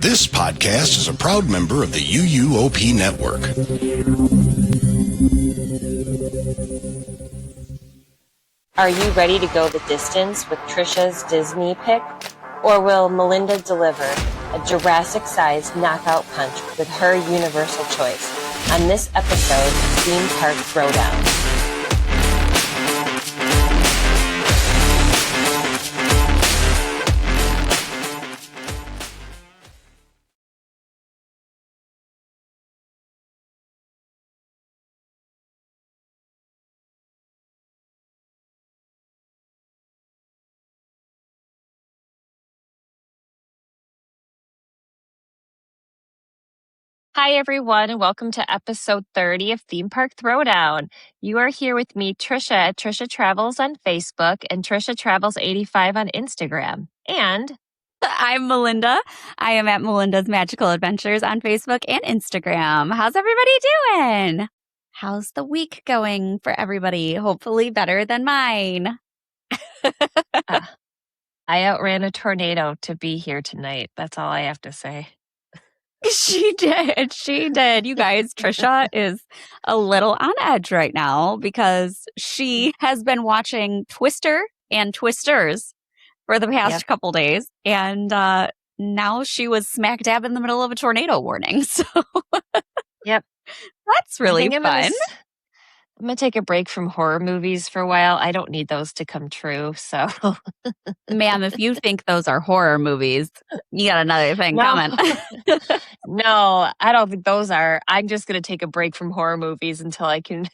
This podcast is a proud member of the UUOP Network. Are you ready to go the distance with Trisha's Disney pick? Or will Melinda deliver a Jurassic-sized knockout punch with her universal choice on this episode of Theme Park Throwdown? Hi, everyone, and welcome to episode 30 of Theme Park Throwdown. You are here with me, Trisha, at Trisha Travels on Facebook and Trisha Travels 85 on Instagram. And I'm Melinda. I am at Melinda's Magical Adventures on Facebook and Instagram. How's everybody doing? How's the week going for everybody? Hopefully better than mine. I outran a tornado to be here tonight. That's all I have to say. She did. She did. You guys, Trisha is a little on edge right now because she has been watching Twister and Twisters for the past couple days. And now she was smack dab in the middle of a tornado warning. So Yep. That's really fun. I'm going to take a break from horror movies for a while. I don't need those to come true. So, ma'am, if you think those are horror movies, you got another thing coming. No, I don't think those are. I'm just going to take a break from horror movies until I can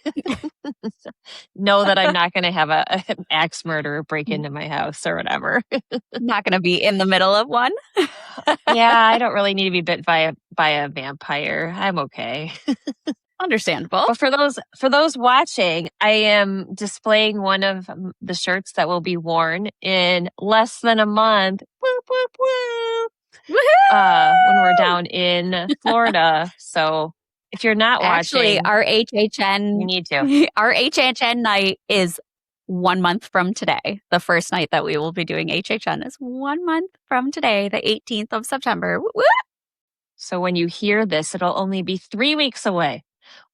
know that I'm not going to have an axe murderer break into my house or whatever. Not going to be in the middle of one. Yeah, I don't really need to be bit by a vampire. I'm okay. Understandable. But for those watching, I am displaying one of the shirts that will be worn in less than a month. Whoop, whoop, whoop. When we're down in Florida. So if you're not watching, our HHN, you need to. Our HHN night is 1 month from today. The first night that we will be doing HHN is 1 month from today, the 18th of September. Woo! So when you hear this, it'll only be 3 weeks away.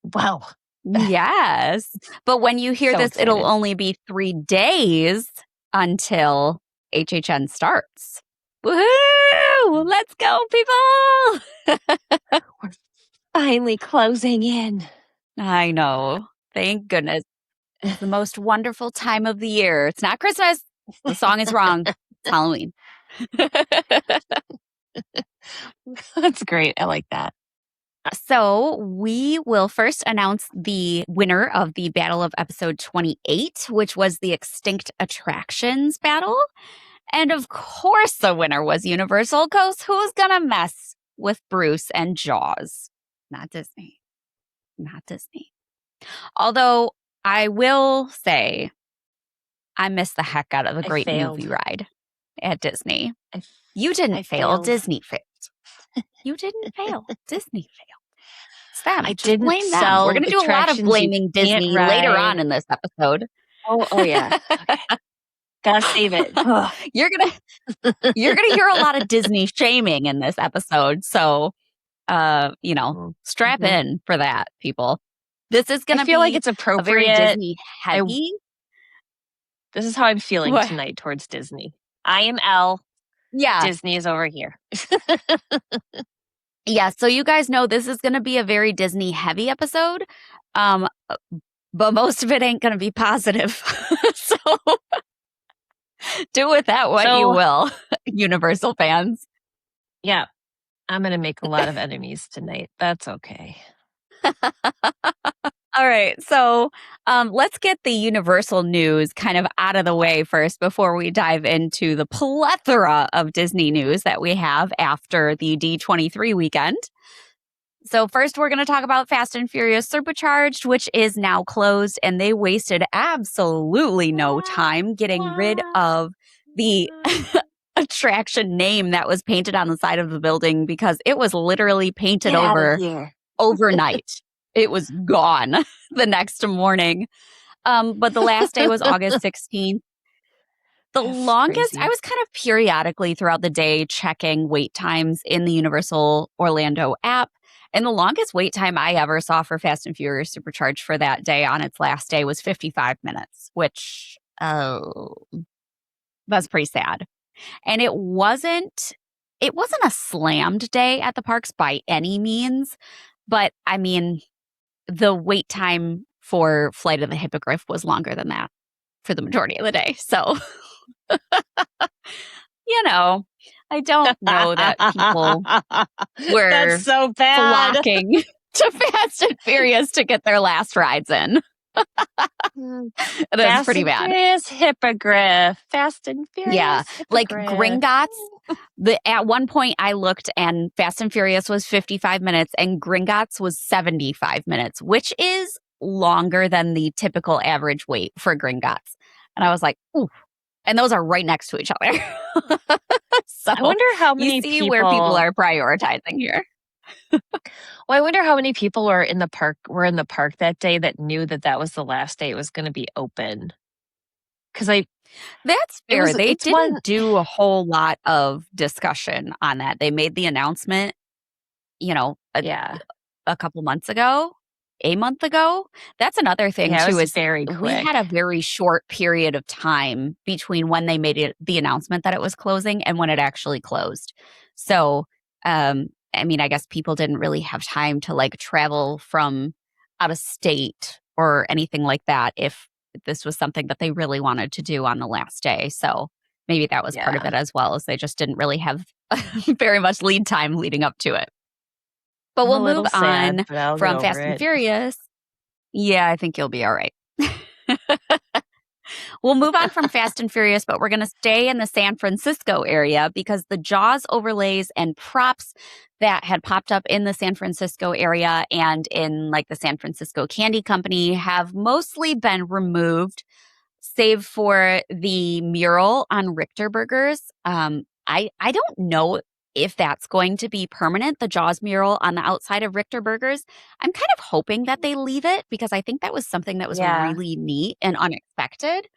Wow. Yes. But when you hear this, excited. It'll only be 3 days until HHN starts. Woohoo! Let's go, people! We're finally closing in. I know. Thank goodness. It's the most wonderful time of the year. It's not Christmas. The song is wrong. It's Halloween. That's great. I like that. So we will first announce the winner of the Battle of Episode 28, which was the Extinct Attractions Battle. And of course the winner was Universal, because who's gonna mess with Bruce and Jaws? Not Disney. Not Disney. Although I will say I missed the heck out of the Great Movie Ride at Disney. You didn't fail. Disney failed. You didn't fail. Disney failed. It's them. I didn't blame them. sell We're going to do a lot of blaming Disney later on in this episode. Oh yeah. Okay. Gotta save it. You're gonna hear a lot of Disney shaming in this episode. So, strap in for that, people. This is gonna feel like it's appropriate. A very Disney heavy. This is how I'm feeling tonight towards Disney. I am Elle. Yeah. Disney is over here. Yeah, so you guys know this is going to be a very Disney heavy episode, but most of it ain't going to be positive. So do with that what you will, Universal fans. Yeah, I'm going to make a lot of enemies tonight. That's okay. All right, so let's get the Universal news kind of out of the way first before we dive into the plethora of Disney news that we have after the D23 weekend. So first, we're going to talk about Fast and Furious Supercharged, which is now closed, and they wasted absolutely no time getting rid of the attraction name that was painted on the side of the building because it was literally painted over overnight. It was gone the next morning. But the last day was August 16th. The That's longest, crazy. I was kind of periodically throughout the day checking wait times in the Universal Orlando app. And the longest wait time I ever saw for Fast and Furious Supercharged for that day on its last day was 55 minutes, which that's pretty sad. And it wasn't a slammed day at the parks by any means, but I mean, the wait time for Flight of the Hippogriff was longer than that for the majority of the day. So, I don't know that people were That's so bad. flocking to Fast and Furious to get their last rides in. That's pretty bad. Furious Hippogriff. Fast and Furious. Yeah, like Hippogriff. Gringotts. At one point, I looked, and Fast and Furious was 55 minutes, and Gringotts was 75 minutes, which is longer than the typical average wait for Gringotts. And I was like, ooh. And those are right next to each other. So I wonder how many you see where people are prioritizing here. Well, I wonder how many people were in the park that day that knew that was the last day it was going to be open. Because That's fair. They it's didn't do a whole lot of discussion on that. They made the announcement, a couple months ago, a month ago. That's another thing it too. was Is very quick. we had a very short period of time between when they made the announcement that it was closing and when it actually closed. So, I guess people didn't really have time to like travel from out of state or anything like that if this was something that they really wanted to do on the last day. So maybe that was part of it as well, as they just didn't really have very much lead time leading up to it. But we'll move on from Fast and Furious. Yeah, I think you'll be all right. We'll move on from Fast and Furious, but we're going to stay in the San Francisco area because the Jaws overlays and props that had popped up in the San Francisco area and in like the San Francisco Candy Company have mostly been removed, save for the mural on Richter Burgers. I don't know if that's going to be permanent, the Jaws mural on the outside of Richter Burgers. I'm kind of hoping that they leave it because I think that was something that was really neat and unexpected.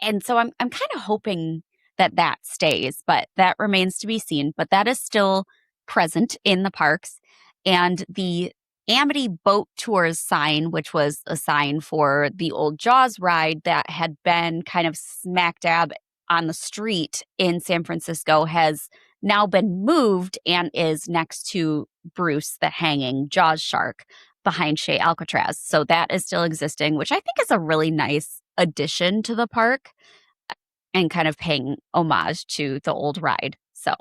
And so I'm kind of hoping that stays, but that remains to be seen. But that is still present in the parks. And the Amity Boat Tours sign, which was a sign for the old Jaws ride that had been kind of smack dab on the street in San Francisco, has now been moved and is next to Bruce, the hanging Jaws shark, behind Shea Alcatraz. So that is still existing, which I think is a really nice addition to the park and kind of paying homage to the old ride. So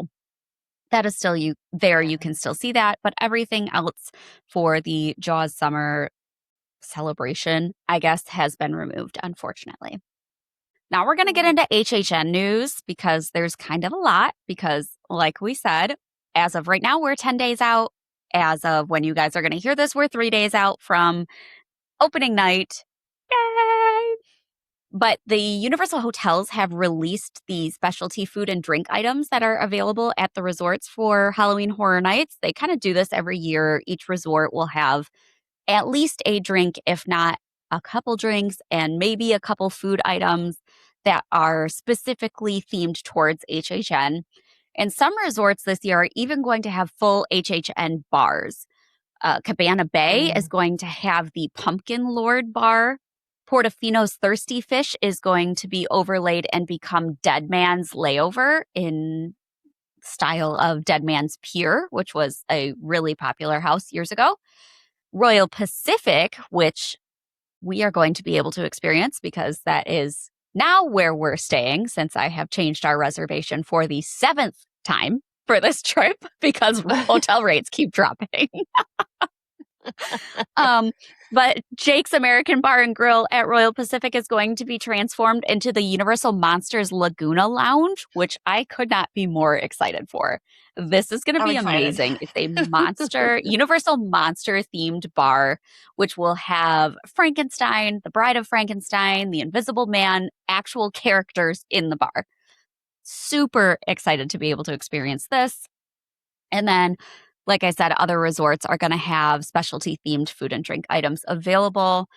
that is still there. You can still see that, but everything else for the Jaws summer celebration, I guess, has been removed, unfortunately. Now we're going to get into HHN news because there's kind of a lot because, like we said, as of right now, we're 10 days out. As of when you guys are going to hear this, we're 3 days out from opening night. Yay! But the Universal hotels have released the specialty food and drink items that are available at the resorts for Halloween Horror Nights. They kind of do this every year. Each resort will have at least a drink, if not a couple drinks, and maybe a couple food items that are specifically themed towards HHN. And some resorts this year are even going to have full HHN bars. Cabana Bay is going to have the Pumpkin Lord bar. Portofino's Thirsty Fish is going to be overlaid and become Dead Man's Layover in style of Dead Man's Pier, which was a really popular house years ago. Royal Pacific, which we are going to be able to experience because that is now where we're staying, since I have changed our reservation for the 7th time for this trip because hotel rates keep dropping. But Jake's American Bar and Grill at Royal Pacific is going to be transformed into the Universal Monsters Laguna Lounge, which I could not be more excited for. This is going to be amazing. It's a Universal Monster themed bar, which will have Frankenstein, the Bride of Frankenstein, the Invisible Man, actual characters in the bar. Super excited to be able to experience this. And then, like I said, other resorts are going to have specialty themed food and drink items available.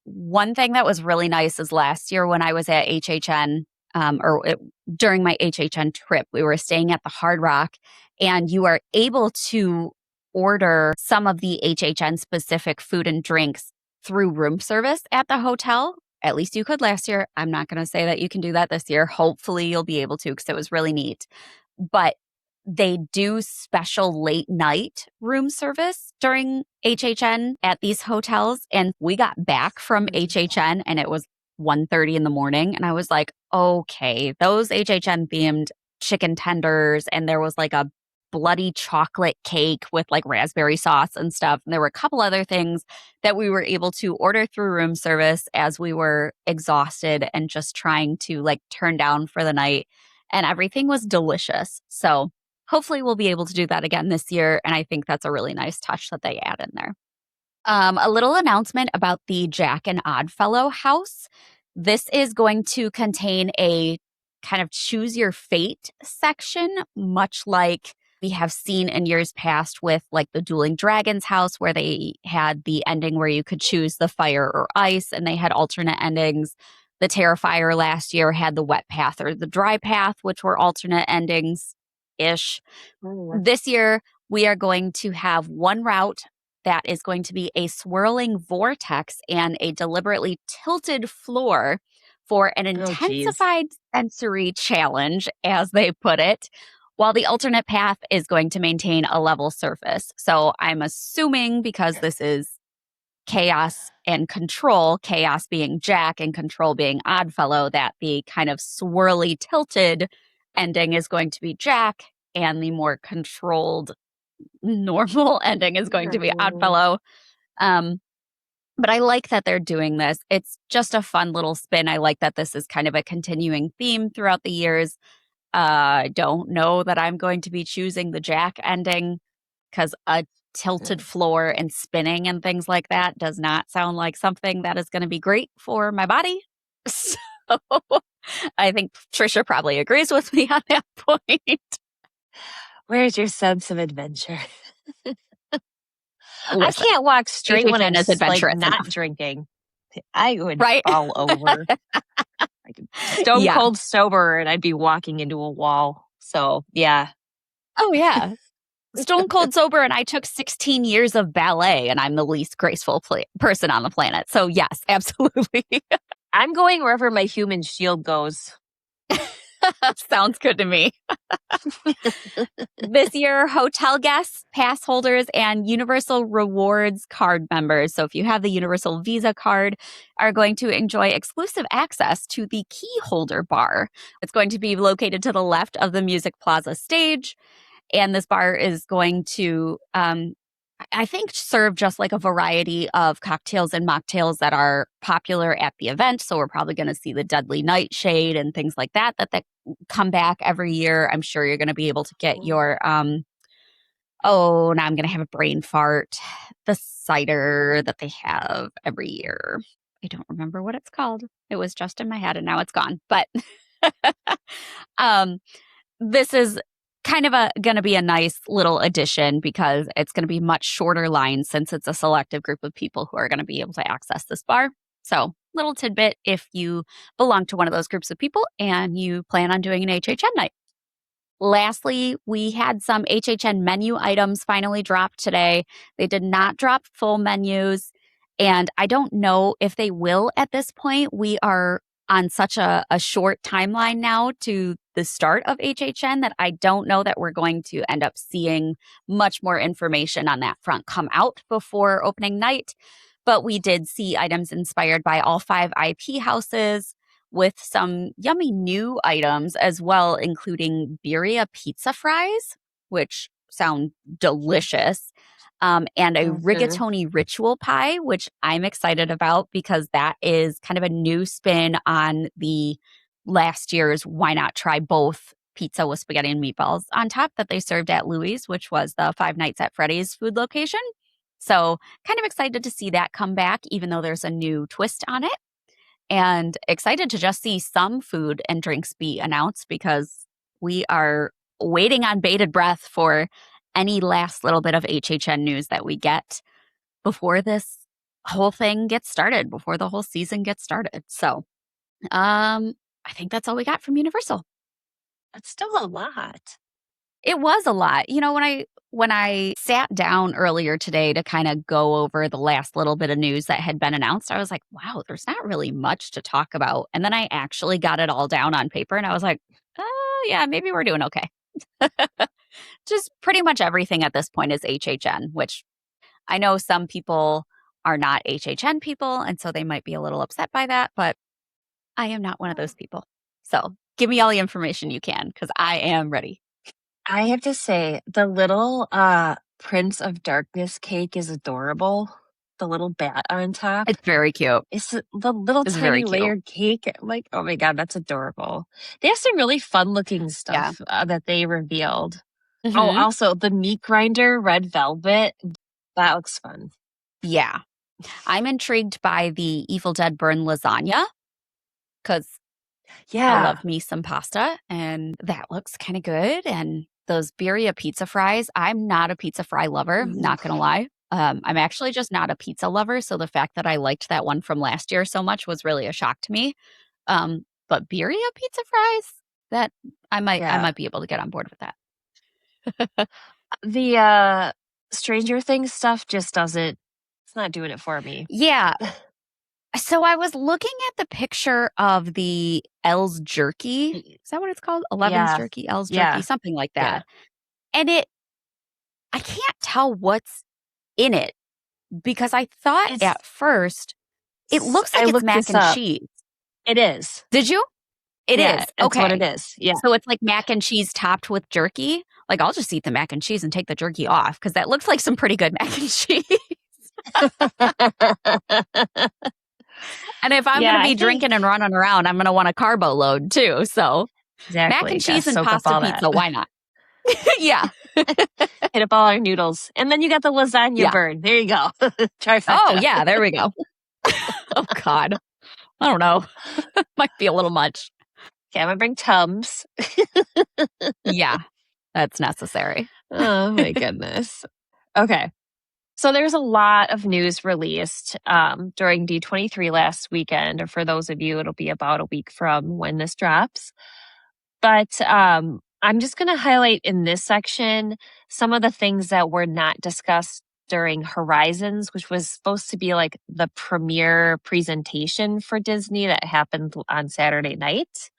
One thing that was really nice is last year when I was at HHN, during my HHN trip, we were staying at the Hard Rock, and you are able to order some of the HHN specific food and drinks through room service at the hotel. At least you could last year. I'm not going to say that you can do that this year. Hopefully you'll be able to, because it was really neat. But they do special late night room service during HHN at these hotels. And we got back from HHN and it was 1:30 in the morning. And I was like, okay, those HHN themed chicken tenders. And there was like a bloody chocolate cake with like raspberry sauce and stuff. And there were a couple other things that we were able to order through room service as we were exhausted and just trying to like turn down for the night. And everything was delicious. So hopefully we'll be able to do that again this year. And I think that's a really nice touch that they add in there. A little announcement about the Jack and Oddfellow house. This is going to contain a kind of choose your fate section, much like we have seen in years past with like the Dueling Dragons house, where they had the ending where you could choose the fire or ice, and they had alternate endings. The Terrifier last year had the wet path or the dry path, which were alternate endings-ish. This year, we are going to have one route that is going to be a swirling vortex and a deliberately tilted floor for an intensified sensory challenge, as they put it, while the alternate path is going to maintain a level surface. So I'm assuming, because this is chaos and control, chaos being Jack and control being Oddfellow, that the kind of swirly tilted ending is going to be Jack, and the more controlled normal ending is going to be Oddfellow. But I like that they're doing this. It's just a fun little spin. I like that this is kind of a continuing theme throughout the years. I don't know that I'm going to be choosing the Jack ending, because a tilted floor and spinning and things like that does not sound like something that is going to be great for my body. So I think Trisha probably agrees with me on that point. Where's your sense of adventure? I Listen, can't walk straight when HHN I'm is like adventurous not enough. drinking. I would Right? fall over. Like stone cold sober, and I'd be walking into a wall. So yeah. Oh yeah. Stone cold sober, and I took 16 years of ballet, and I'm the least graceful person on the planet. So yes, absolutely. I'm going wherever my human shield goes. Sounds good to me. This year, hotel guests, pass holders, and Universal Rewards card members, so if you have the Universal Visa card, are going to enjoy exclusive access to the key holder bar. It's going to be located to the left of the Music Plaza stage, and this bar is going to I think serve just like a variety of cocktails and mocktails that are popular at the event. So we're probably going to see the Deadly Nightshade and things like that come back every year. I'm sure you're going to be able to get your now I'm going to have a brain fart. The cider that they have every year. I don't remember what it's called. It was just in my head and now it's gone. But this is kind of going to be a nice little addition, because it's going to be much shorter lines since it's a selective group of people who are going to be able to access this bar. So little tidbit if you belong to one of those groups of people and you plan on doing an HHN night. Lastly, we had some HHN menu items finally dropped today. They did not drop full menus, and I don't know if they will at this point. We are on such a short timeline now to the start of HHN that I don't know that we're going to end up seeing much more information on that front come out before opening night. But we did see items inspired by all 5 IP houses, with some yummy new items as well, including birria pizza fries, which sound delicious, and a rigatoni ritual pie, which I'm excited about because that is kind of a new spin on the last year's Why Not Try Both pizza with spaghetti and meatballs on top that they served at Louis, which was the Five Nights at Freddy's food location. So kind of excited to see that come back, even though there's a new twist on it. And excited to just see some food and drinks be announced, because we are waiting on bated breath for any last little bit of HHN news that we get before this whole thing gets started, before the whole season gets started. So, I think that's all we got from Universal. That's still a lot. It was a lot. When I sat down earlier today to kind of go over the last little bit of news that had been announced, I was like, wow, there's not really much to talk about. And then I actually got it all down on paper and I was like, oh, yeah, maybe we're doing okay. Just pretty much everything at this point is HHN, which I know some people are not HHN people, and so they might be a little upset by that, but I am not one of those people. So give me all the information you can because I am ready. I have to say, the little Prince of Darkness cake is adorable. The little bat on top. It's very cute. It's the little It's very tiny cute. layered cake. I'm like, oh my God, that's adorable. They have some really fun looking stuff that they revealed. Oh, Mhm. also the meat grinder, red velvet. That looks fun. Yeah. I'm intrigued by the Evil Dead Burn lasagna because I Yeah. love me some pasta, and that looks kind of good. And those birria pizza fries, I'm not a pizza fry lover, not going to lie. I'm actually just not a pizza lover, so the fact that I liked that one from last year so much was really a shock to me. But birria pizza fries, that I might be able to get on board with that. The Stranger Things stuff just doesn't, it's not doing it for me. Yeah. So I was looking at the picture of the L's jerky. Is that what it's called? 11's Yeah. jerky, L's Yeah. jerky, something like Yeah. that. And I can't tell what's in it because I thought at first it looks like it's mac and cheese. It is. Did you? It is. That's Okay. what it is. Yeah. So it's like mac and cheese topped with jerky. Like I'll just eat the mac and cheese and take the jerky off because that looks like some pretty good mac and cheese. And if I'm going to be drinking and running around, I'm going to want a carbo load too. So mac and cheese and pasta pizza, why not? Yeah. Hit up all our noodles. And then you got the lasagna burn. There you go. Oh, yeah. There we go. Oh, God. I don't know. Might be a little much. Okay, I'm going to bring Tums. Yeah. That's necessary. Oh, my goodness. Okay. So there's a lot of news released during D23 last weekend. Or for those of you, it'll be about a week from when this drops. But I'm just going to highlight in this section some of the things that were not discussed during Horizons, which was supposed to be like the premiere presentation for Disney that happened on Saturday night.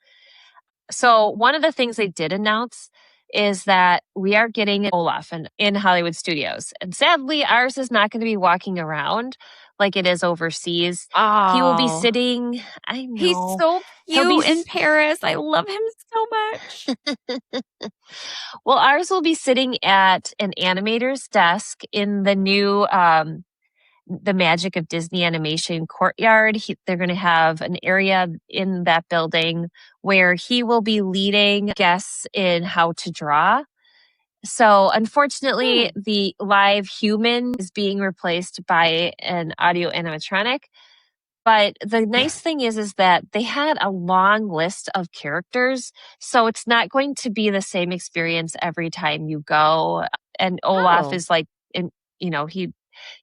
So one of the things they did announce is that we are getting Olaf in Hollywood Studios. And sadly, ours is not going to be walking around like it is overseas. Oh. He will be sitting, I know. He's so cute in Paris. I love him so much. Well, ours will be sitting at an animator's desk in the new the Magic of Disney Animation courtyard. They're going to have an area in that building where he will be leading guests in how to draw. So unfortunately, the live human is being replaced by an audio animatronic. But the nice thing is that they had a long list of characters. So it's not going to be the same experience every time you go. And Olaf is like,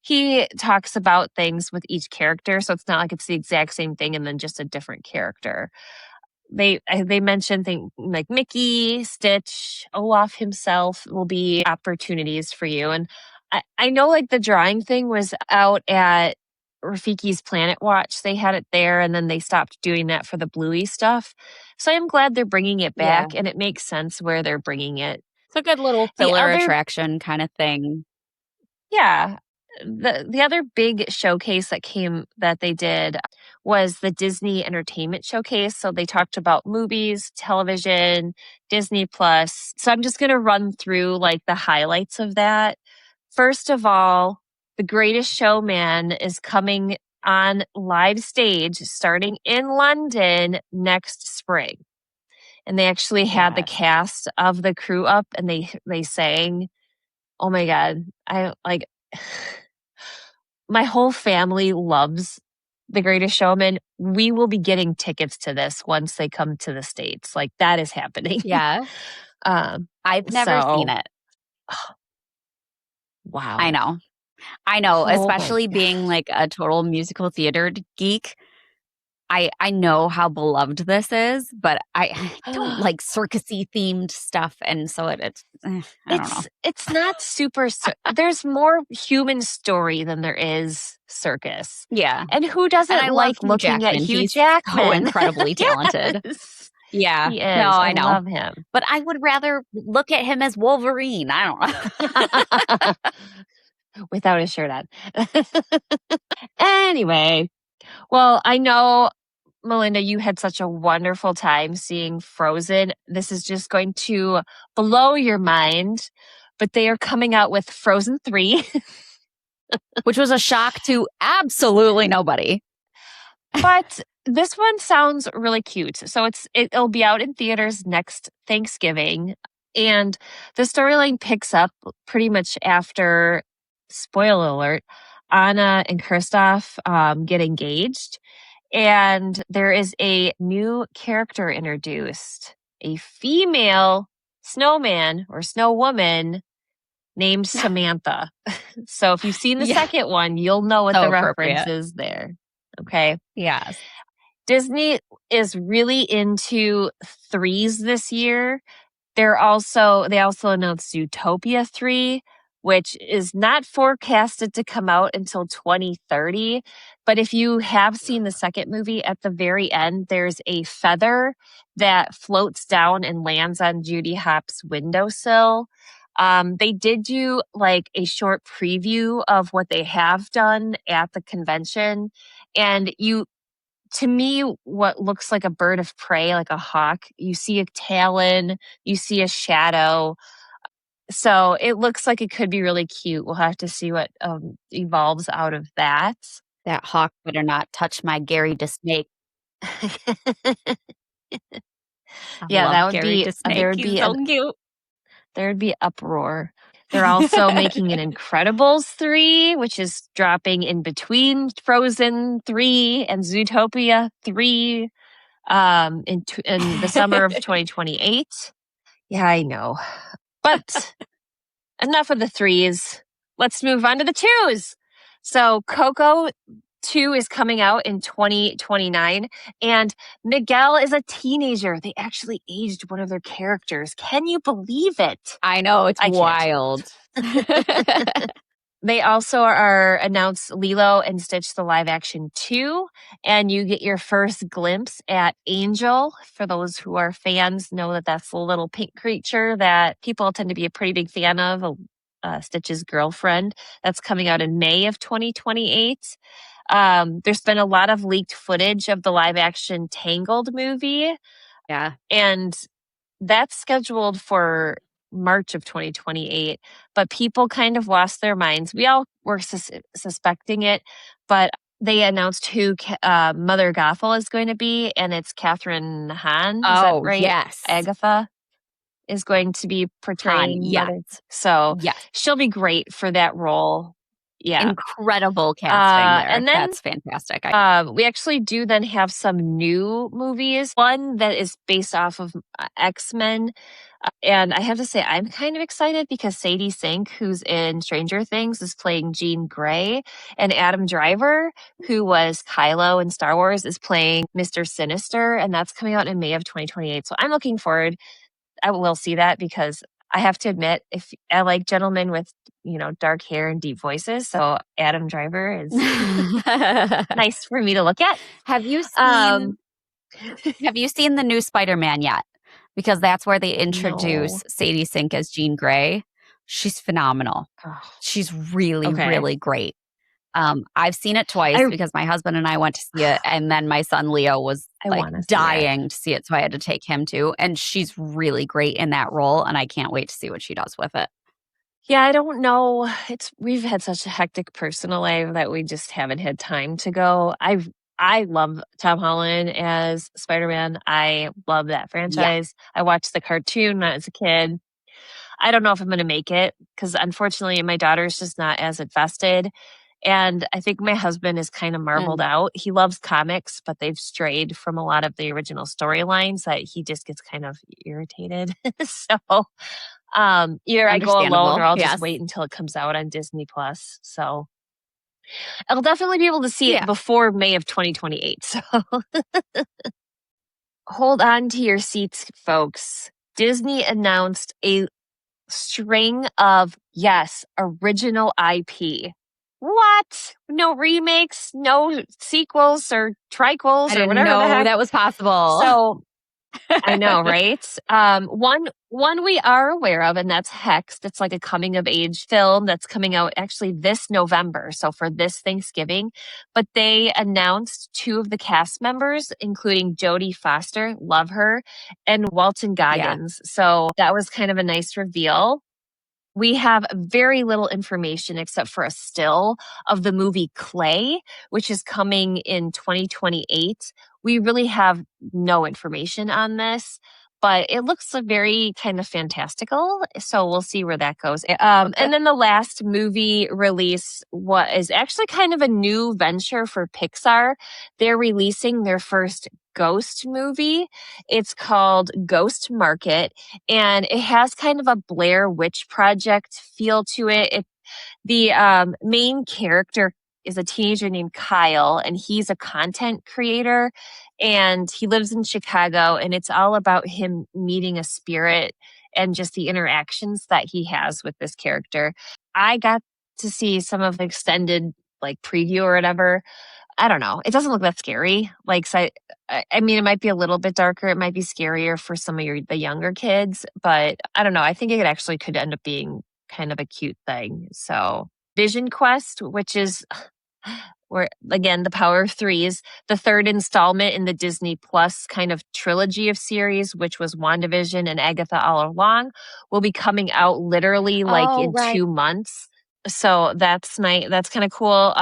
he talks about things with each character, so it's not like it's the exact same thing and then just a different character. They mentioned things like Mickey, Stitch, Olaf himself will be opportunities for you. And I know like the drawing thing was out at Rafiki's Planet Watch. They had it there and then they stopped doing that for the Bluey stuff. So I'm glad they're bringing it back and it makes sense where they're bringing it. It's a good little filler attraction kind of thing. Yeah. The other big showcase that they did was the Disney Entertainment Showcase. So they talked about movies, television, Disney Plus. So I'm just going to run through like the highlights of that. First of all, The Greatest Showman is coming on live stage starting in London next spring. And they actually had the cast of the crew up and they sang. Oh my God. My whole family loves The Greatest Showman. We will be getting tickets to this once they come to the States. Like that is happening. Yeah. I've never seen it. Wow. I know. Especially being like a total musical theater geek. I know how beloved this is, but I don't like circusy themed stuff, and so I don't know. It's not super. There's more human story than there is circus. Yeah, And who and doesn't I love like Hugh looking at Jackman. Hugh He's so Jackman? incredibly talented. Yes, Yeah, he no, is. I I know, love him. but I would rather look at him as Wolverine. I don't know. Without a shirt on. Anyway, well, I know, Melinda, you had such a wonderful time seeing Frozen. This is just going to blow your mind, but they are coming out with Frozen 3. Which was a shock to absolutely nobody. But this one sounds really cute. So it'll be out in theaters next Thanksgiving. And the storyline picks up pretty much after, spoiler alert, Anna and Kristoff get engaged. And there is a new character introduced, a female snowman or snow woman named Samantha. So if you've seen the Yeah. second one, you'll know what So the reference appropriate. is there. Okay. Yes. Disney is really into threes this year. They also announced Zootopia 3, which is not forecasted to come out until 2030. But if you have seen the second movie, at the very end, there's a feather that floats down and lands on Judy Hopps' windowsill. They did do like a short preview of what they have done at the convention. And to me, what looks like a bird of prey, like a hawk, you see a talon, you see a shadow. So it looks like it could be really cute. We'll have to see what evolves out of that. That hawk better not touch my Gary DeSnake. Yeah, that would Gary be DeSnake. He's so cute. There'd be uproar. They're also making an Incredibles 3, which is dropping in between Frozen 3 and Zootopia 3 in the summer of 2028. Yeah, I know. But enough of the threes. Let's move on to the twos. So Coco 2 is coming out in 2029, and Miguel is a teenager. They actually aged one of their characters. Can you believe it? I know, it's I can't. wild. They also are announced Lilo and Stitch the live action 2, and you get your first glimpse at Angel. For those who are fans, know that that's the little pink creature that people tend to be a pretty big fan of, Stitch's girlfriend. That's coming out in May of 2028. There's been a lot of leaked footage of the live action Tangled movie. Yeah. And that's scheduled for March of 2028, but people kind of lost their minds. We all were suspecting it, but they announced who Mother Gothel is going to be, and it's Catherine Hahn. Is that right? Yes. Agatha is going to be portraying yes. Mother. So yes. she'll be great for that role. Yeah. Incredible casting there. And then, that's fantastic. We actually do then have some new movies. One that is based off of X-Men. And I have to say, I'm kind of excited because Sadie Sink, who's in Stranger Things, is playing Jean Grey. And Adam Driver, who was Kylo in Star Wars, is playing Mr. Sinister. And that's coming out in May of 2028. So I'm looking forward. I will see that because I have to admit, if I like gentlemen with, dark hair and deep voices. So Adam Driver is nice for me to look at. Have you seen the new Spider-Man yet? Because that's where they introduce Sadie Sink as Jean Grey. She's phenomenal. Oh. She's really, really great. I've seen it twice because my husband and I went to see it, and then my son Leo was dying to see it, so I had to take him too. And she's really great in that role, and I can't wait to see what she does with it. Yeah, I don't know. We've had such a hectic personal life that we just haven't had time to go. I love Tom Holland as Spider-Man. I love that franchise. Yeah. I watched the cartoon when I was a kid. I don't know if I'm going to make it because unfortunately my daughter's just not as invested. And I think my husband is kind of marveled out. He loves comics, but they've strayed from a lot of the original storylines that he just gets kind of irritated. So either I go alone or I'll just wait until it comes out on Disney Plus. So I'll definitely be able to see it Yeah. before May of 2028. So hold on to your seats, folks. Disney announced a string of, yes, original IP. What? No remakes, no sequels or triquels I or didn't whatever the know heck. that was possible. So I know, right? One we are aware of, and that's Hexed. It's like a coming of age film that's coming out actually this November, so for this Thanksgiving. But they announced two of the cast members, including Jodie Foster, love her, and Walton Yeah. Goggins. So that was kind of a nice reveal. We have very little information except for a still of the movie Clay, which is coming in 2028. We really have no information on this, but it looks very kind of fantastical. So we'll see where that goes. And then the last movie release is actually kind of a new venture for Pixar. They're releasing their first ghost movie. It's called Ghost Market, and it has kind of a Blair Witch Project feel to it. The main character is a teenager named Kyle, and he's a content creator, and he lives in Chicago, and it's all about him meeting a spirit and just the interactions that he has with this character. I got to see some of the extended like preview or whatever. I don't know. It doesn't look that scary. Like, so I mean, it might be a little bit darker. It might be scarier for some of the younger kids, but I don't know. I think it actually could end up being kind of a cute thing. So, Vision Quest, which is where again the power of threes, the third installment in the Disney Plus kind of trilogy of series, which was WandaVision and Agatha all along, will be coming out literally like in 2 months. So that's kind of cool.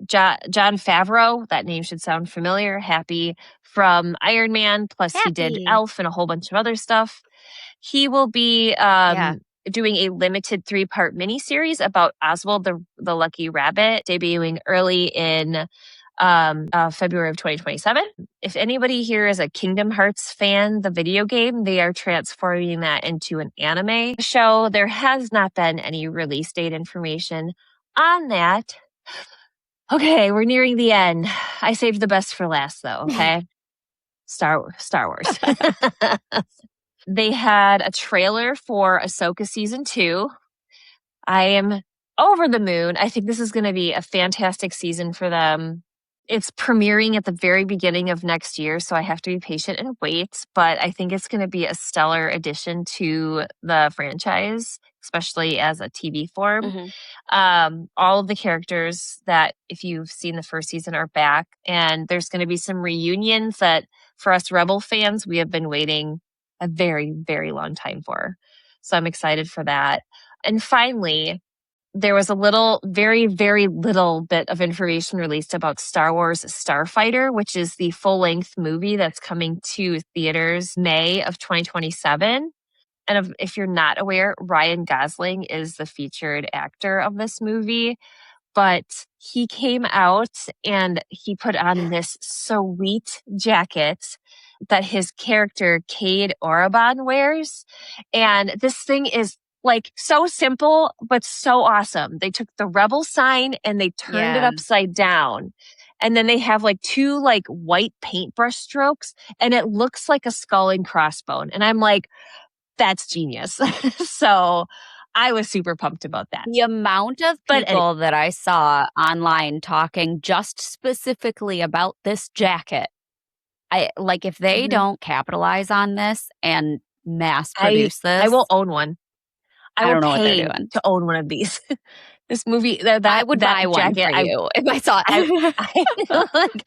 John Favreau, that name should sound familiar. Happy from Iron Man, plus he did Happy. Elf and a whole bunch of other stuff. He will be Yeah. doing a limited 3-part miniseries about Oswald the Lucky Rabbit, debuting early in February of 2027. If anybody here is a Kingdom Hearts fan, the video game, they are transforming that into an anime show. There has not been any release date information on that. Okay, we're nearing the end. I saved the best for last, though, okay? Star Wars. They had a trailer for Ahsoka Season 2. I am over the moon. I think this is going to be a fantastic season for them. It's premiering at the very beginning of next year, so I have to be patient and wait. But I think it's going to be a stellar addition to the franchise, especially as a TV form. All of the characters that, if you've seen the first season, are back, and there's going to be some reunions that, for us Rebel fans, we have been waiting a very, very long time for. So I'm excited for that. And finally, there was a very, very little bit of information released about Star Wars Starfighter, which is the full-length movie that's coming to theaters May of 2027. And if you're not aware, Ryan Gosling is the featured actor of this movie. But he came out and he put on this sweet jacket that his character Cade Oraban wears. And this thing is like so simple, but so awesome. They took the Rebel sign and they turned it upside down. And then they have like 2 like white paintbrush strokes, and it looks like a skull and crossbone. And I'm like, that's genius. So I was super pumped about that. The amount of people that I saw online talking just specifically about this jacket, if they don't capitalize on this and mass produce this, I will own one. I don't know will what they're pay doing. to own one of these. This movie, I would buy jacket, one for you if I saw it.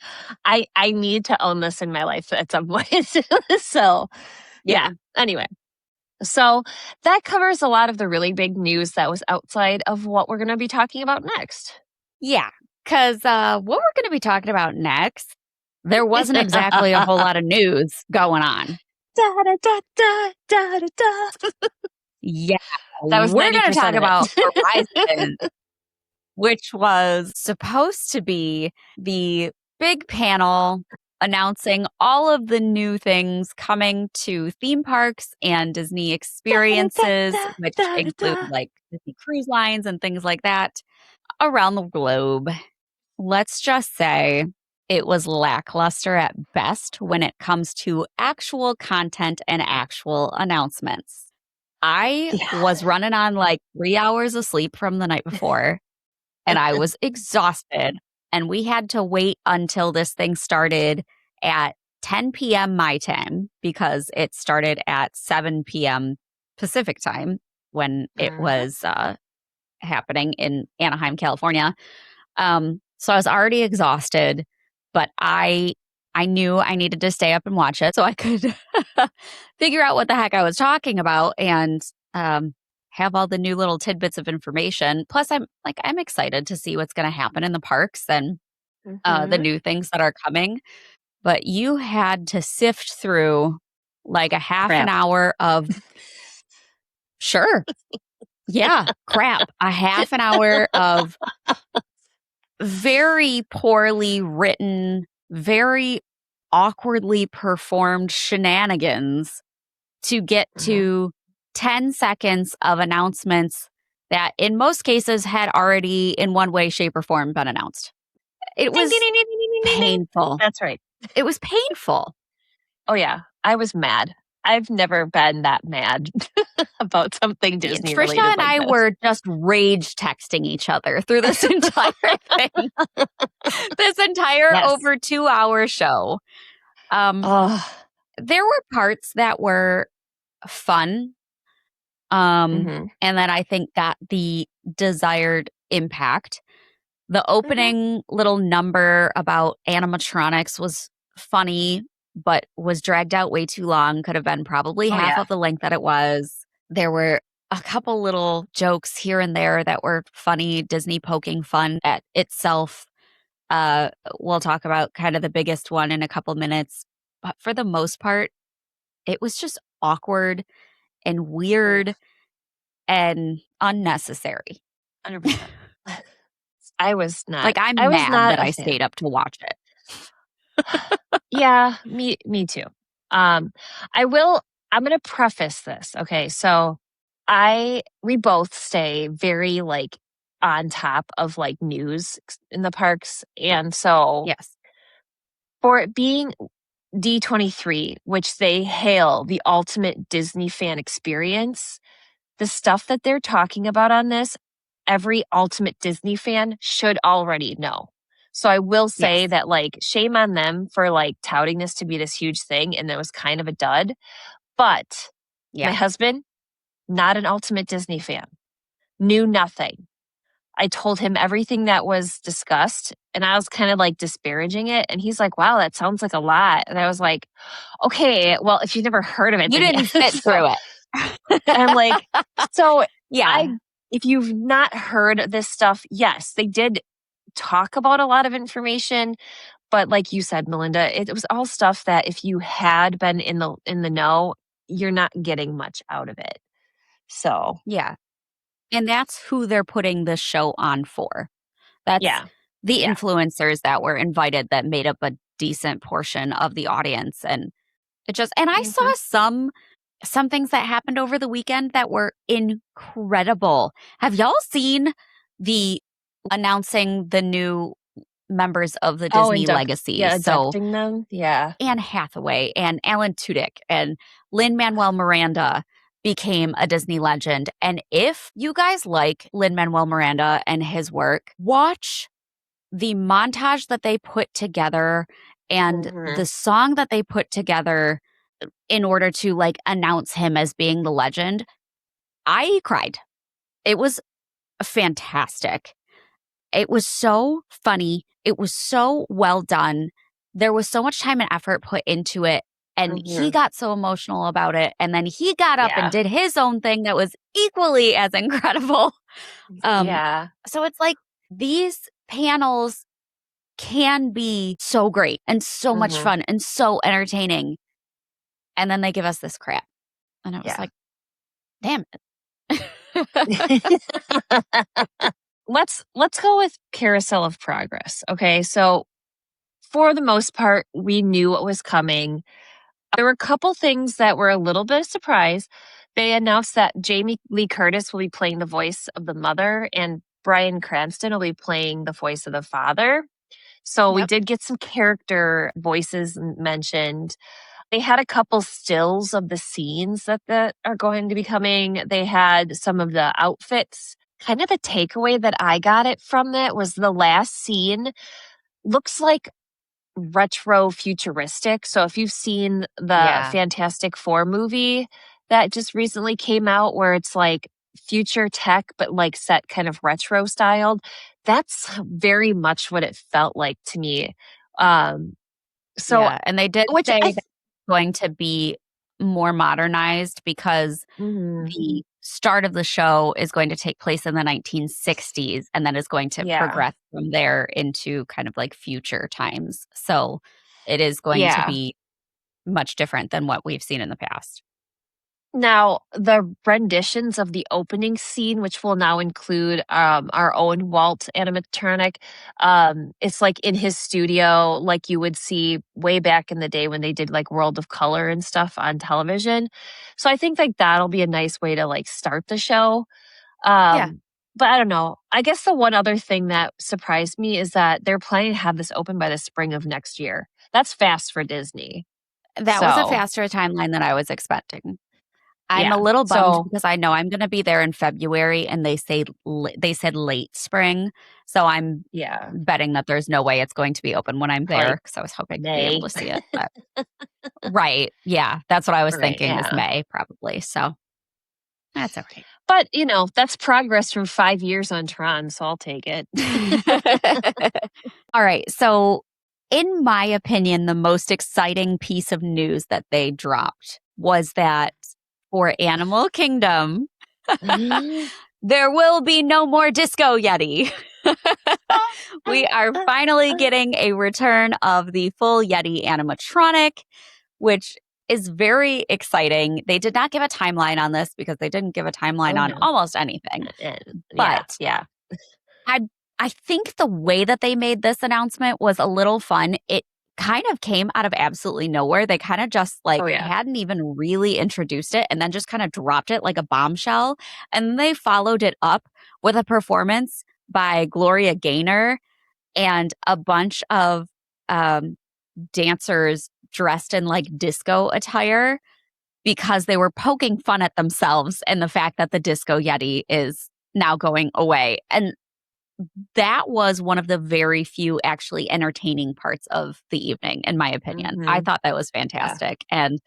I need to own this in my life at some point. So, yeah. Anyway, so that covers a lot of the really big news that was outside of what we're going to be talking about next. Yeah, because what we're going to be talking about next, there wasn't exactly a whole lot of news going on. Da, da, da, da, da, da, da. Yeah, that was we're going to talk of it. about Horizon, which was supposed to be the big panel announcing all of the new things coming to theme parks and Disney experiences, which include like Disney cruise lines and things like that around the globe. let's just say it was lackluster at best when it comes to actual content and actual announcements. I was running on like 3 hours of sleep from the night before, and I was exhausted. And we had to wait until this thing started at 10 p.m. my time because it started at 7 p.m. Pacific time when it was happening in Anaheim, California. So I was already exhausted, but I knew I needed to stay up and watch it so I could figure out what the heck I was talking about and have all the new little tidbits of information. Plus, I'm excited to see what's going to happen in the parks and the new things that are coming. But you had to sift through like a half an hour of sure. Yeah, crap. A half an hour of very poorly written, very awkwardly performed shenanigans to get to 10 seconds of announcements that in most cases had already in one way, shape, or form been announced. It was painful. That's right. It was painful. Oh, yeah. I was mad. I've never been that mad about something Disney related. Trisha and I were just rage texting each other through this entire thing. This entire over 2-hour show. There were parts that were fun. And then I think got the desired impact. The opening little number about animatronics was funny, but was dragged out way too long. Could have been probably half of the length that it was. There were a couple little jokes here and there that were funny, Disney poking fun at itself. We'll talk about kind of the biggest one in a couple minutes. But for the most part, it was just awkward and weird and unnecessary. 100%. I was not. Like, I'm mad that I stayed up to watch it. Yeah, me too. I'm going to preface this. Okay. So we both stay very like on top of like news in the parks. And so yes, for it being D23, which they hail the ultimate Disney fan experience, the stuff that they're talking about on this, every ultimate Disney fan should already know. So I will say that like shame on them for like touting this to be this huge thing, and it was kind of a dud. But my husband, not an ultimate Disney fan, knew nothing. I told him everything that was discussed, and I was kind of like disparaging it. And he's like, wow, that sounds like a lot. And I was like, okay, well, if you've never heard of it, you didn't sit through it. And I'm like, so if you've not heard this stuff, yes, they did talk about a lot of information. But like you said, Melinda, it was all stuff that if you had been in the know, you're not getting much out of it. So yeah. And that's who they're putting this show on for. That's the influencers that were invited that made up a decent portion of the audience. And it just, and I saw some things that happened over the weekend that were incredible. Have y'all seen the announcing the new members of the Disney legacy? Yeah, inducting them. Yeah. Anne Hathaway and Alan Tudyk and Lin-Manuel Miranda became a Disney legend. And if you guys like Lin-Manuel Miranda and his work, watch the montage that they put together and the song that they put together in order to like announce him as being the legend. I cried. It was fantastic. It was so funny. It was so well done. There was so much time and effort put into it. And he got so emotional about it. And then he got up and did his own thing that was equally as incredible. So it's like these panels can be so great and so much fun and so entertaining. And then they give us this crap. And I was like, damn it. Let's go with Carousel of Progress. Okay. So for the most part, we knew what was coming. There were a couple things that were a little bit of surprise. They announced that Jamie Lee Curtis will be playing the voice of the mother, and Bryan Cranston will be playing the voice of the father. So we Yep. did get some character voices mentioned. They had a couple stills of the scenes that are going to be coming. They had some of the outfits. Kind of the takeaway that I got it from that was the last scene looks like retro futuristic. So if you've seen the Yeah. Fantastic Four movie that just recently came out where it's like future tech but like set kind of retro styled, that's very much what it felt like to me. So Yeah, and they did which say I that it's going to be more modernized because mhm, the start of the show is going to take place in the 1960s and then is going to yeah. progress from there into kind of like future times. So it is going to Yeah. be much different than what we've seen in the past. Now, the renditions of the opening scene, which will now include our own Walt animatronic, it's like in his studio, like you would see way back in the day when they did like World of Color and stuff on television. So I think like that'll be a nice way to like start the show. Yeah, But I don't know. I guess the one other thing that surprised me is that they're planning to have this open by the spring of next year. That's fast for Disney. that was a So, faster timeline than I was expecting. I'm a yeah. little bummed So, because I know I'm going to be there in February and they said late spring. So I'm yeah, betting that there's no way it's going to be open when I'm probably there because I was hoping to be able May. to see it. But right. Yeah, that's what I was Right, thinking is yeah. May probably. So that's all But, that's progress from 5 years on Tron, so I'll take it. right. All right. So in my opinion, the most exciting piece of news that they dropped was that for Animal Kingdom, there will be no more Disco Yeti. We are finally getting a return of the full Yeti animatronic, which is very exciting. They did not give a timeline on this because they didn't give a timeline Oh, on no. almost anything. Yeah, But yeah. I I think the way that they made this announcement was a little fun. It kind of came out of absolutely nowhere. They kind of just like Oh, yeah. hadn't even really introduced it and then just kind of dropped it like a bombshell. And they followed it up with a performance by Gloria Gaynor and a bunch of um, dancers dressed in like disco attire because they were poking fun at themselves and the fact that the Disco Yeti is now going away. And that was one of the very few actually entertaining parts of the evening, in my opinion. I Mhm. thought that was Yeah. fantastic. And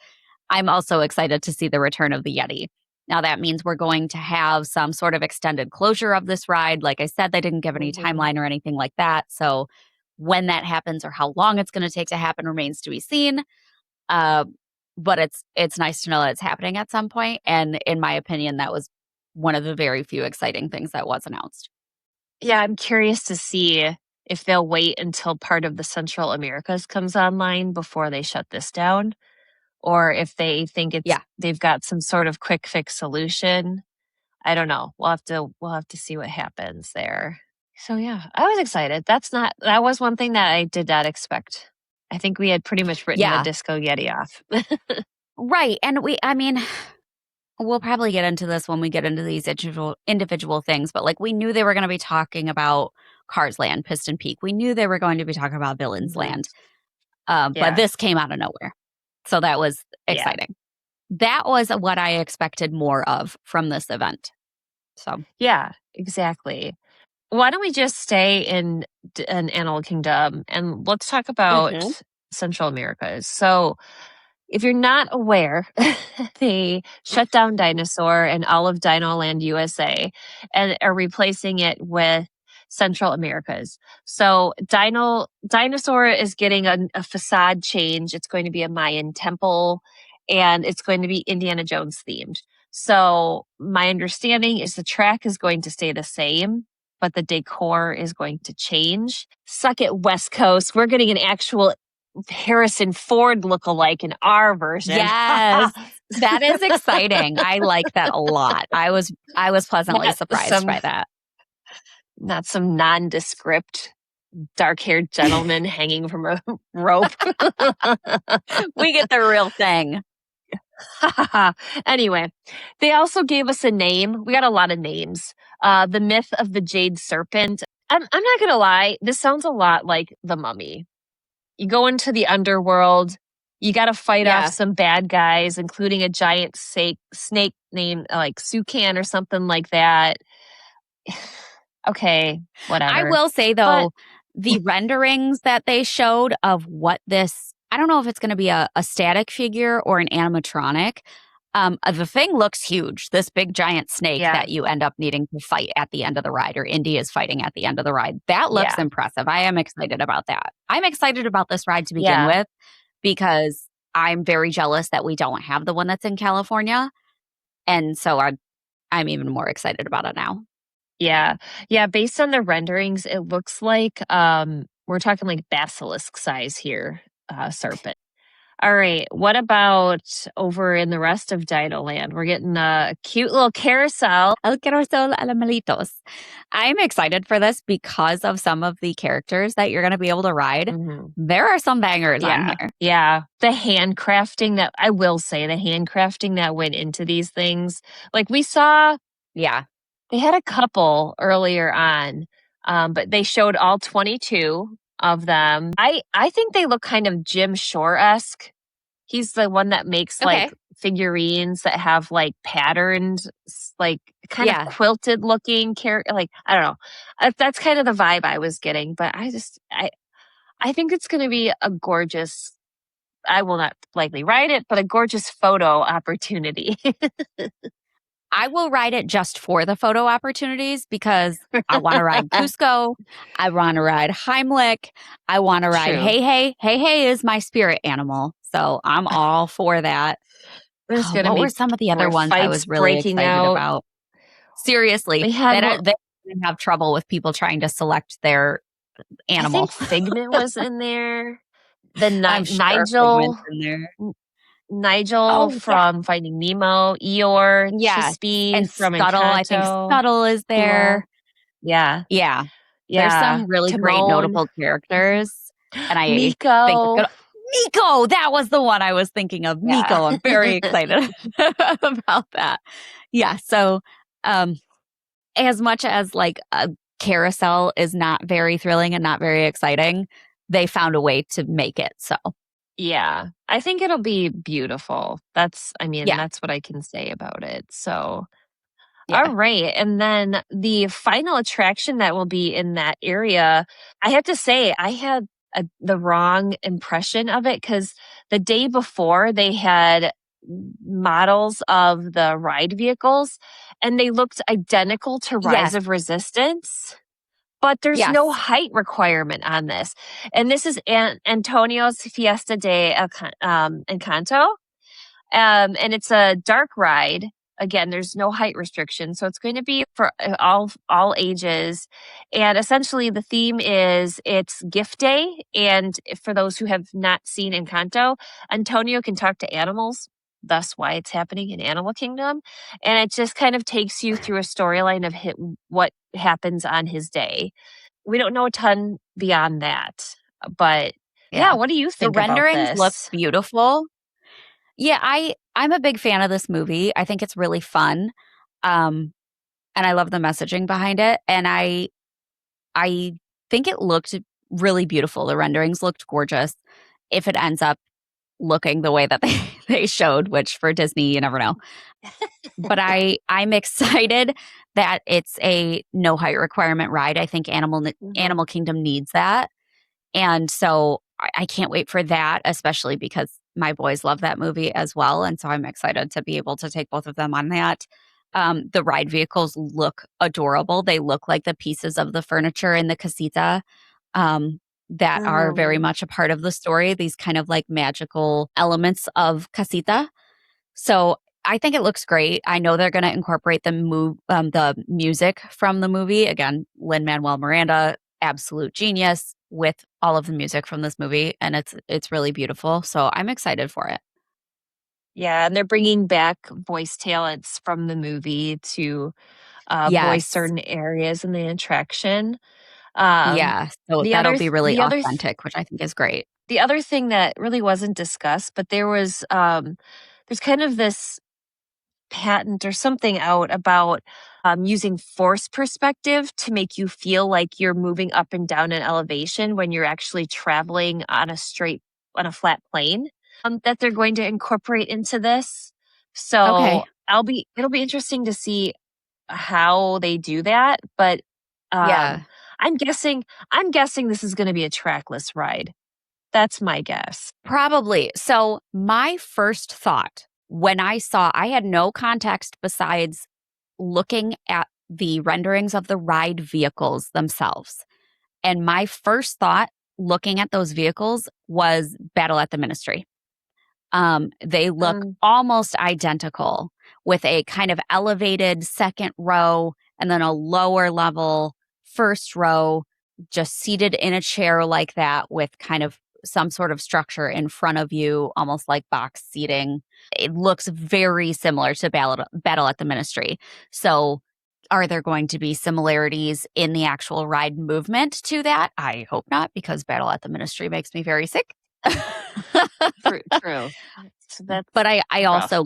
I'm also excited to see the return of the Yeti. Now, that means we're going to have some sort of extended closure of this ride. Like I said, they didn't give any Mhm. timeline or anything like that. So, when that happens or how long it's going to take to happen remains to be seen. Uh, but it's nice to know that it's happening at some point. And in my opinion, that was one of the very few exciting things that was announced. Yeah, I'm curious to see if they'll wait until part of the Central Americas comes online before they shut this down, or if they think Yeah. they've got some sort of quick fix solution. I don't know. We'll have to see what happens there. So yeah, I was excited. That was one thing that I did not expect. I think we had pretty much written the Yeah. Disco Yeti off. Right. And I mean, we'll probably get into this when we get into these individual things, but like we knew they were going to be talking about Cars Land, Piston Peak. We knew they were going to be talking about Villains Mhm. Land. But Yeah. this came out of nowhere. So that was Yeah. exciting. That was what I expected more of from this event. So, Yeah, exactly. Why don't we just stay in Animal Kingdom and let's talk about mhm. Central Americas. So, if you're not aware, they shut down Dinosaur and all of Dino Land USA and are replacing it with Central Americas. So Dinosaur is getting a facade change. It's going to be a Mayan temple and it's going to be Indiana Jones themed. So my understanding is the track is going to stay the same, but the decor is going to change. Suck it, West Coast. We're getting an actual Harrison Ford look-alike in our version. Yes, that is exciting. I like that a lot. I was pleasantly Not surprised some by that. not some nondescript dark-haired gentleman hanging from a rope. We get the real thing. Anyway, they also gave us a name. We got a lot of names. The myth of the Jade Serpent. I'm not going to lie. This sounds a lot like The Mummy. You go into the underworld. You got to fight off some bad guys, including a giant snake named like Sukan or something like that. Okay, whatever. I will say, though, the renderings that they showed of what this, I don't know if it's going to be a static figure or an animatronic. The thing looks huge, this big giant snake that you end up needing to fight at the end of the ride, or Indy is fighting at the end of the ride. That looks impressive. I am excited about that. I'm excited about this ride to begin with because I'm very jealous that we don't have the one that's in California. And so I'm even more excited about it now. Yeah. Yeah. Based on the renderings, it looks like we're talking like basilisk size here, serpent. All right. What about over in the rest of Dino Land? We're getting a cute little carousel. El Carousel Animalitos. I'm excited for this because of some of the characters that you're going to be able to ride. Mm-hmm. There are some bangers on here. Yeah. The handcrafting that, I will say, the handcrafting that went into these things. Like we saw. Yeah. They had a couple earlier on, but they showed all 22 of them. I think they look kind of Jim Shore-esque. He's the one that makes like figurines that have like patterned, like kind of quilted looking character. Like, I don't know. That's kind of the vibe I was getting, but I think it's going to be a gorgeous, I will not likely ride it, but a gorgeous photo opportunity. I will ride it just for the photo opportunities because I want to ride Cusco. I want to ride Heimlich. I want to ride Hey Hey. Hey Hey is my spirit animal. So I'm all for that. What were some of the other ones I was really excited about? Seriously, they have trouble with people trying to select their animal. I think Figment was in there. The Nigel from Finding Nemo, Eeyore, Chispy and from Scuttle. Encanto. I think Scuttle is there. Yeah. There's some really great notable characters. And I Miko. think Miko, that was the one I was thinking of. Miko, I'm very excited about that. Yeah, so as much as like a carousel is not very thrilling and not very exciting, they found a way to make it so. Yeah, I think it'll be beautiful. That's what I can say about it. So, all right. And then the final attraction that will be in that area, I have to say, I had the wrong impression of it because the day before they had models of the ride vehicles and they looked identical to Rise of Resistance. But there's no height requirement on this. And this is Antonio's Fiesta de Encanto. And it's a dark ride. Again, there's no height restriction. So it's going to be for all ages. And essentially the theme is it's gift day. And for those who have not seen Encanto, Antonio can talk to animals. Thus why it's happening in Animal Kingdom. And it just kind of takes you through a storyline of what happens on his day. We don't know a ton beyond that. But what do you think about this? The renderings look beautiful. Yeah, I'm a big fan of this movie. I think it's really fun. And I love the messaging behind it. And I think it looked really beautiful. The renderings looked gorgeous. If it ends up looking the way that they showed, which for Disney, you never know. But I'm excited that it's a no height requirement ride. I think Animal Kingdom needs that. And so I can't wait for that, especially because my boys love that movie as well. And so I'm excited to be able to take both of them on that. The ride vehicles look adorable. They look like the pieces of the furniture in the casita that are very much a part of the story, these kind of like magical elements of casita. So I think it looks great. I know they're going to incorporate the music from the movie. Again, Lin-Manuel Miranda, absolute genius with all of the music from this movie. And it's really beautiful. So I'm excited for it. Yeah, and they're bringing back voice talents from the movie to voice certain areas in the attraction. So that'll be really authentic, which I think is great. The other thing that really wasn't discussed, but there there's kind of this patent or something out about using force perspective to make you feel like you're moving up and down an elevation when you're actually traveling on a flat plane, that they're going to incorporate into this. So Okay. it'll be interesting to see how they do that, but Yeah. I'm guessing this is going to be a trackless ride. That's my guess. Probably. So my first thought when I had no context besides looking at the renderings of the ride vehicles themselves. And my first thought looking at those vehicles was Battle at the Ministry. They look almost identical with a kind of elevated second row and then a lower level first row, just seated in a chair like that with kind of some sort of structure in front of you, almost like box seating. It looks very similar to Battle at the Ministry. So, are there going to be similarities in the actual ride movement to that? I hope not, because Battle at the Ministry makes me very sick. True. So But I rough. also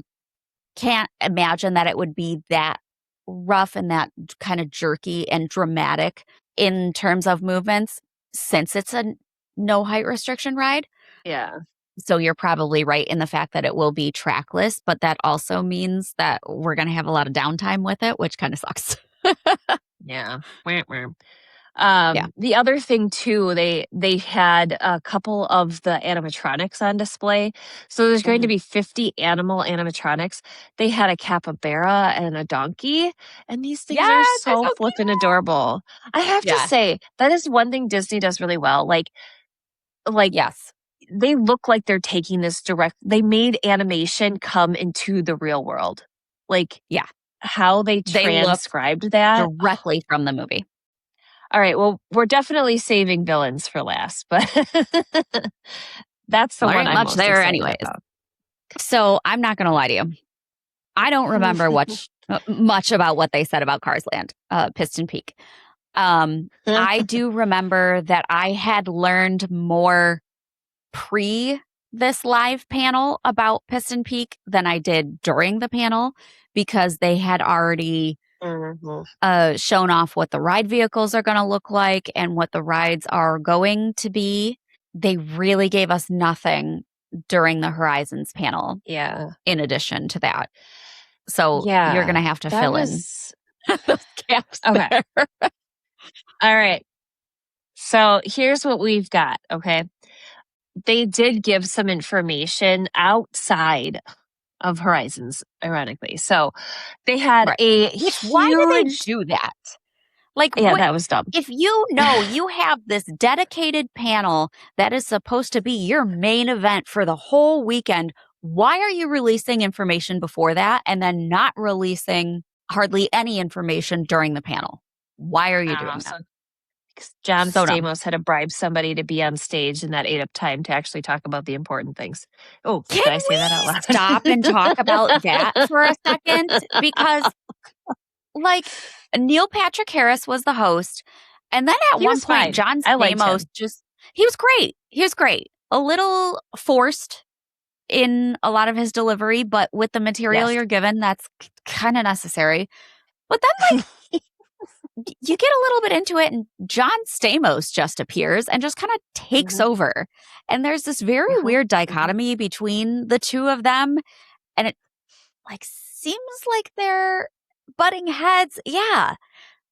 can't imagine that it would be that rough and that kind of jerky and dramatic in terms of movements, since it's a no height restriction ride. Yeah. So you're probably right in the fact that it will be trackless, but that also means that we're going to have a lot of downtime with it, which kind of sucks. Yeah. Yeah. The other thing too, they had a couple of the animatronics on display. So there's going to be 50 animatronics. They had a capybara and a donkey, and these things are Yes, they're so so flippin' cute. adorable. I have to Yeah. say, that is one thing Disney does really well. Like Yes. they look like they're taking this they made animation come into the real world. Like Yeah. how they They look transcribed that. directly from the movie. All right, well, we're definitely saving villains for last, but that's the Well, there one ain't I'm much most there excited anyways. about. So I'm not going to lie to you. I don't remember much about what they said about Cars Land, Piston Peak. I do remember that I had learned more pre this live panel about Piston Peak than I did during the panel, because they had already shown off what the ride vehicles are going to look like and what the rides are going to be. They really gave us nothing during the Horizons panel. Yeah. In addition to that. So Yeah. you're going to have to fill in those gaps. Okay. There. All right. So here's what we've got. Okay. They did give some information outside of Horizons, ironically. So they had Right. a Why do they huge. do that? Like, Yeah, what, that was dumb. if you know you have this dedicated panel that is supposed to be your main event for the whole weekend, why are you releasing information before that and then not releasing hardly any information during the panel? Why are you doing that? John So dumb. Stamos had to bribe somebody to be on stage, and that ate up time to actually talk about the important things. Oh, Can did I say we that out loud? stop and talk about that for a second? Because, like, Neil Patrick Harris was the host, and then at He one was point, fine. John I liked him. Stamos he was great. He was great. A little forced in a lot of his delivery, but with the material Yes. you're given, that's kind of necessary. But then, like, you get a little bit into it, and John Stamos just appears and just kind of takes over. And there's this very weird dichotomy between the two of them. And it, like, seems like they're butting heads. Yeah.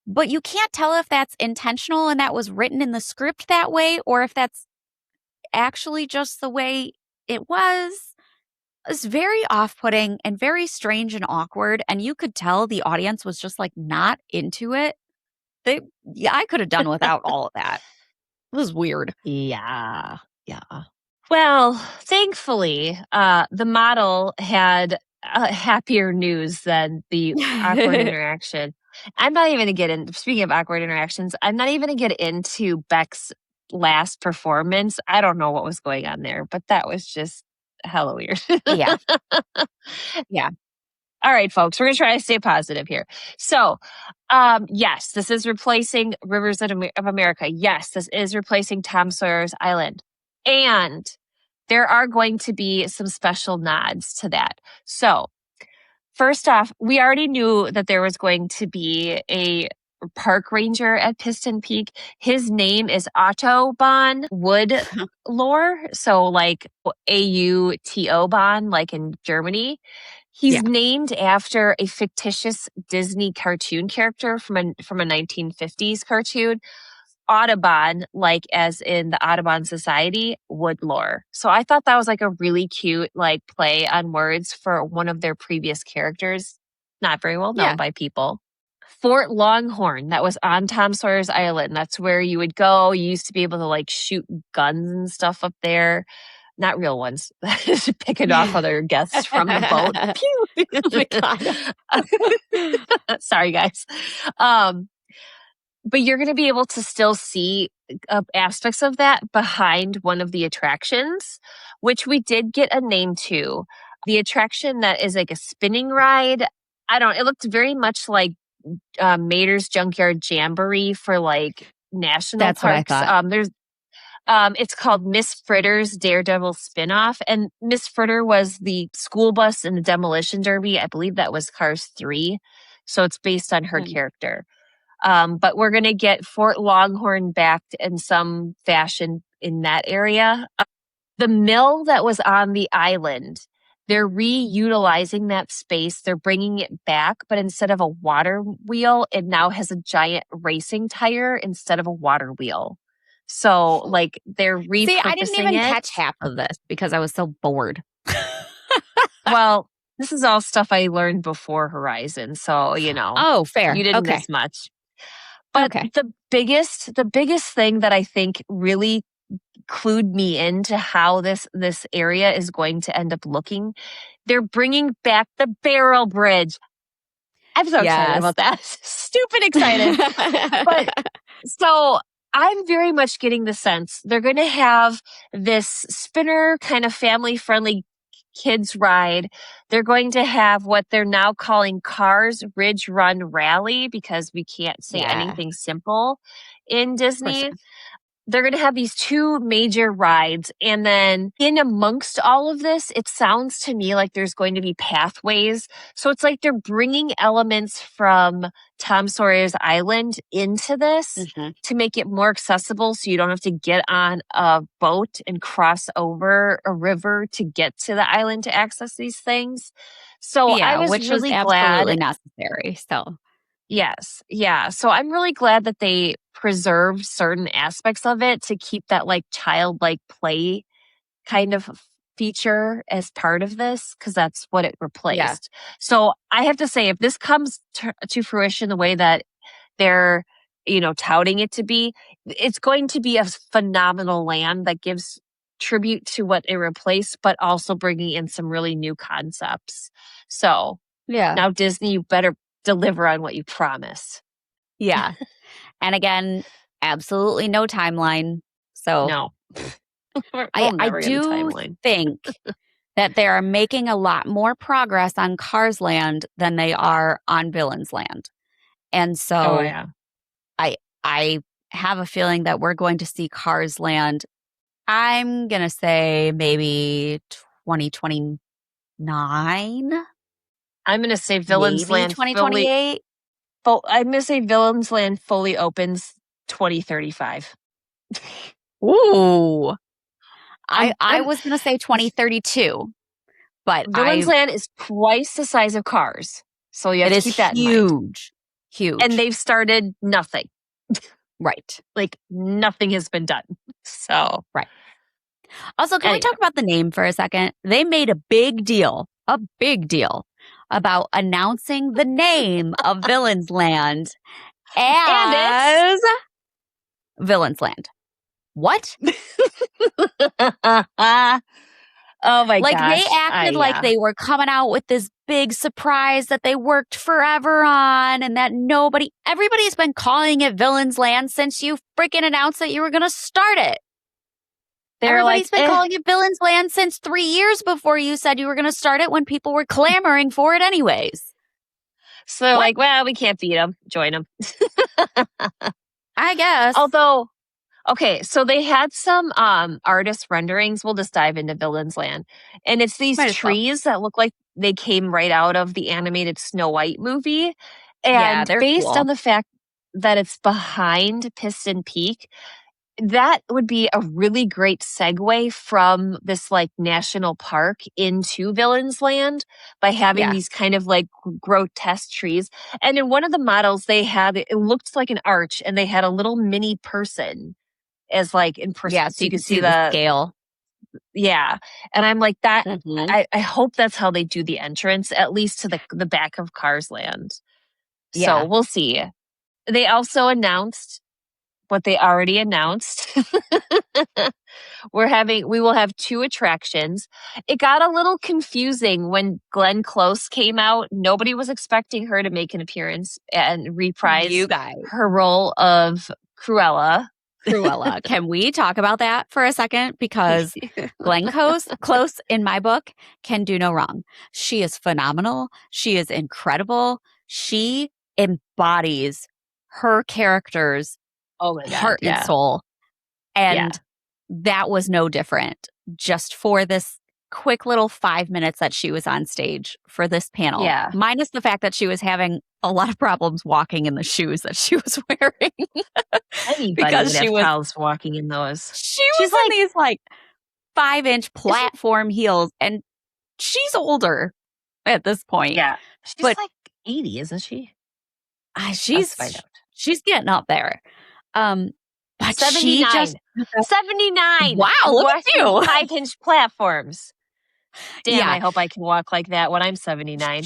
But you can't tell if that's intentional and that was written in the script that way, or if that's actually just the way it was. It's very off-putting and very strange and awkward. And you could tell the audience was just, like, not into it. I could have done without all of that. It was weird. Yeah. Well, thankfully, the model had happier news than the awkward interaction. I'm not even going to get in. Speaking of awkward interactions, I'm not even going to get into Beck's last performance. I don't know what was going on there, but that was just hella weird. Yeah. Yeah. All right, folks, we're going to try to stay positive here. So, yes, this is replacing Rivers of America. Yes, this is replacing Tom Sawyer's Island. And there are going to be some special nods to that. So first off, we already knew that there was going to be a park ranger at Piston Peak. His name is Autobahn Woodlore. So like Autobahn, like in Germany. He's named after a fictitious Disney cartoon character from a 1950s cartoon. Audubon, like as in the Audubon Society, Woodlore. So I thought that was like a really cute like play on words for one of their previous characters, not very well known by people. Fort Longhorn, that was on Tom Sawyer's Island. That's where you would go. You used to be able to like shoot guns and stuff up there. Not real ones. Picking off other guests from the boat. Pew! Oh my God. Sorry, guys. But you're going to be able to still see aspects of that behind one of the attractions, which we did get a name to. The attraction that is like a spinning ride. It looked very much like Mater's Junkyard Jamboree for like national That's parks. what I thought. It's called Miss Fritter's Daredevil Spinoff. And Miss Fritter was the school bus in the Demolition Derby. I believe that was Cars 3. So it's based on her character. But we're going to get Fort Longhorn back in some fashion in that area. The mill that was on the island, they're reutilizing that space. They're bringing it back, but instead of a water wheel, it now has a giant racing tire instead of a water wheel. So, like, they're repurposing See, I didn't even it. catch half of this because I was so bored. Well, this is all stuff I learned before Horizon, so, you know. Oh, fair. You didn't miss much. But the biggest thing that I think really clued me into how this area is going to end up looking, they're bringing back the Barrel Bridge. I'm so excited about that. Stupid excited. But so I'm very much getting the sense they're going to have this spinner kind of family-friendly kids ride. They're going to have what they're now calling Cars Ridge Run Rally because we can't say anything simple in Disney. They're going to have these two major rides. And then in amongst all of this, it sounds to me like there's going to be pathways. So it's like they're bringing elements from Tom Sawyer's Island into this to make it more accessible so you don't have to get on a boat and cross over a river to get to the island to access these things. So I was which really was glad. absolutely necessary. So Yes. Yeah. So I'm really glad that they preserved certain aspects of it to keep that like childlike play kind of feature as part of this because that's what it replaced. So I have to say, if this comes to fruition the way that they're, touting it to be, it's going to be a phenomenal land that gives tribute to what it replaced, but also bringing in some really new concepts. So now Disney, you better deliver on what you promise. Yeah. And again, absolutely no timeline. So no. I do think that they are making a lot more progress on Cars Land than they are on Villains Land. And so I have a feeling that we're going to see Cars Land, I'm going to say maybe 2029. I'm going to say Villains Land 2028. I'm going to say Villains Land fully opens 2035. Ooh. I was going to say 2032. But Villains Land is twice the size of Cars. So you have to keep that in mind. Huge. And they've started nothing. Right. Like nothing has been done. So. Right. Also, can we talk about the name for a second? They made a big deal about announcing the name of Villains Land as Villains Land. What? Oh my gosh. They acted like they were coming out with this big surprise that they worked forever on and that everybody's been calling it Villains Land since you freaking announced that you were going to start it. Everybody's been calling it Villains Land since 3 years before you said you were going to start it when people were clamoring for it anyways. So well, we can't beat them. Join them. I guess. Although Okay, so they had some artist renderings. We'll just dive into Villains Land. And it's these Might as well. trees that look like they came right out of the animated Snow White movie. Yeah, And they're based cool. on the fact that it's behind Piston Peak, that would be a really great segue from this like national park into Villains Land by having Yeah. these kind of like grotesque trees. And in one of the models, they had it looked like an arch, and they had a little mini person as like in Yeah, person, so so you you could can see see the scale. yeah. And I'm like that. Mhm. I hope that's how they do the entrance, at least to the back of Cars Land. So Yeah. we'll see. They also announced what they already announced. We will have 2 attractions. It got a little confusing when Glenn Close came out. Nobody was expecting her to make an appearance and reprise You guys. her role of Cruella. Cruella. Can we talk about that for a second? Because Glenn Close, in my book, can do no wrong. She is phenomenal. She is incredible. She embodies her character's Oh my God. heart and Yeah. soul. Yeah. And that was no different just for this quick little 5 minutes that she was on stage for this panel. Yeah. Minus the fact that she was having a lot of problems walking in the shoes that she was wearing. Anybody Because would she have was problems walking in those. she She's was in like, these like 5-inch platform heels, and she's older at this point. yeah. She's But like 80, isn't she? she's find out. she's getting up there. But she 79. just 79. Wow, look at walking you. 5-inch platforms. Damn, Yeah. I hope I can walk like that when I'm 79.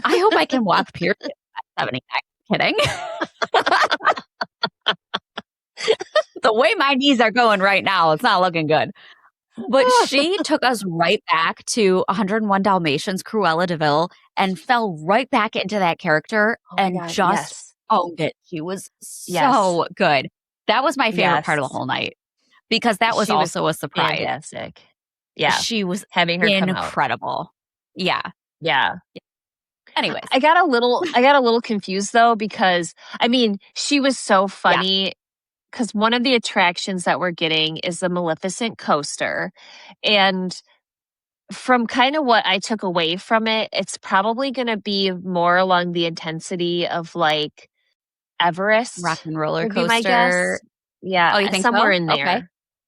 I hope I can walk period at 79. Kidding. The way my knees are going right now, it's not looking good. But she took us right back to 101 Dalmatians, Cruella de Vil, and fell right back into that character Oh my and God, just yes. owned it. She was Yes. so good. That was my favorite part of the Yes. whole night because that was She was also a surprise. fantastic. Yeah. She was Having her come out. incredible. Yeah. Yeah. Anyways, I got a little confused though, because I mean, she was so funny. Because one of the attractions that we're getting is the Maleficent coaster. And from kind of what I took away from it, it's probably going to be more along the intensity of like Everest Rock and Roller would be my guess. Coaster. Yeah, Oh, you think somewhere so? in there. Okay.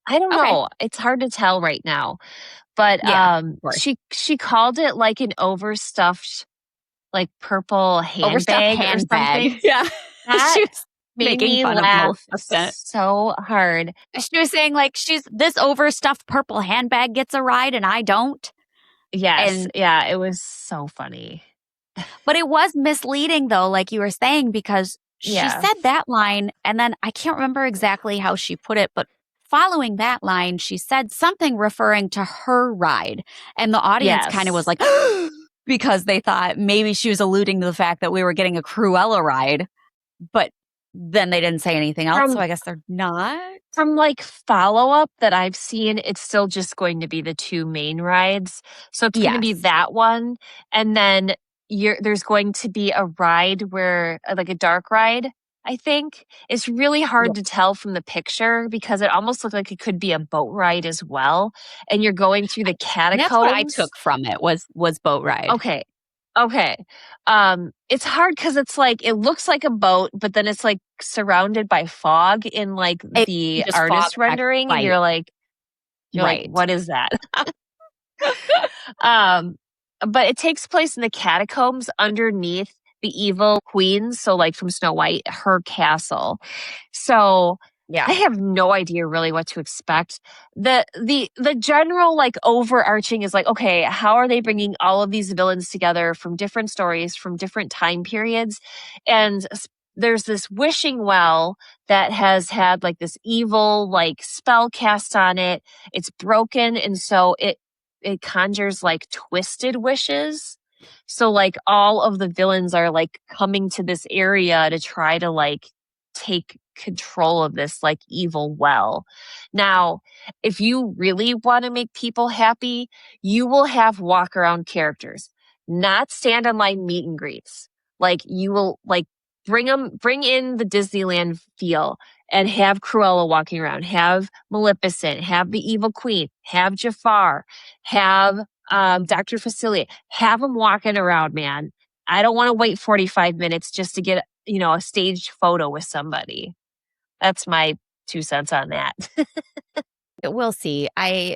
I don't Okay. know. It's hard to tell right now. But Yeah, of course. she called it like an overstuffed like purple Overstuffed handbag or something. handbag. Yeah. That She was made making me fun of laugh Maleficent. so hard. She was saying like she's this overstuffed purple handbag gets a ride and I don't. Yes. And Yeah, it was so funny. but it was misleading though, like you were saying, because she Yeah. said that line and then I can't remember exactly how she put it, but following that line, she said something referring to her ride. And the audience kind of was like, because they thought maybe she was alluding to the fact that we were getting a Cruella ride, but then they didn't say anything else. So I guess they're not. From like follow-up that I've seen, it's still just going to be the 2 main rides. So it's going to be Yes. that one. And then there's going to be a ride where like a dark ride, I think. It's really hard to tell from the picture because it almost looked like it could be a boat ride as well. And you're going through the catacombs. That's what I took from it was boat ride. Okay. It's hard because it's like it looks like a boat, but then it's like surrounded by fog in like the just artist fog rendering, and right. you're like, Right. what is that? But it takes place in the catacombs underneath the evil queen. So like from Snow White, her castle. So Yeah. I have no idea really what to expect. The general like overarching is like, okay, how are they bringing all of these villains together from different stories, from different time periods? And there's this wishing well that has had like this evil like spell cast on it. It's broken, and so it conjures like twisted wishes. So like all of the villains are like coming to this area to try to like take control of this like evil well. Now, if you really want to make people happy, you will have walk around characters, not stand on line meet and greets. Like you will like bring in the Disneyland feel and have Cruella walking around, have Maleficent, have the Evil Queen, have Jafar, have Dr. Facilier, have them walking around, man. I don't want to wait 45 minutes just to get, a staged photo with somebody. That's my 2 cents on that. We'll see. I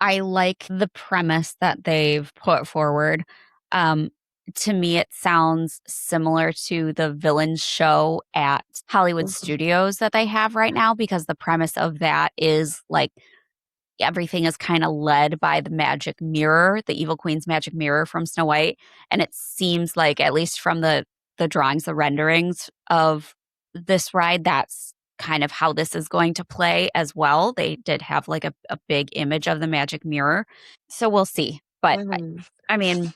like the premise that they've put forward. To me, it sounds similar to the villains show at Hollywood Studios that they have right now, because the premise of that is like everything is kind of led by the magic mirror, the Evil Queen's magic mirror from Snow White. And it seems like, at least from the drawings, the renderings of this ride, that's kind of how this is going to play as well. They did have like a big image of the magic mirror. So we'll see. But I mean,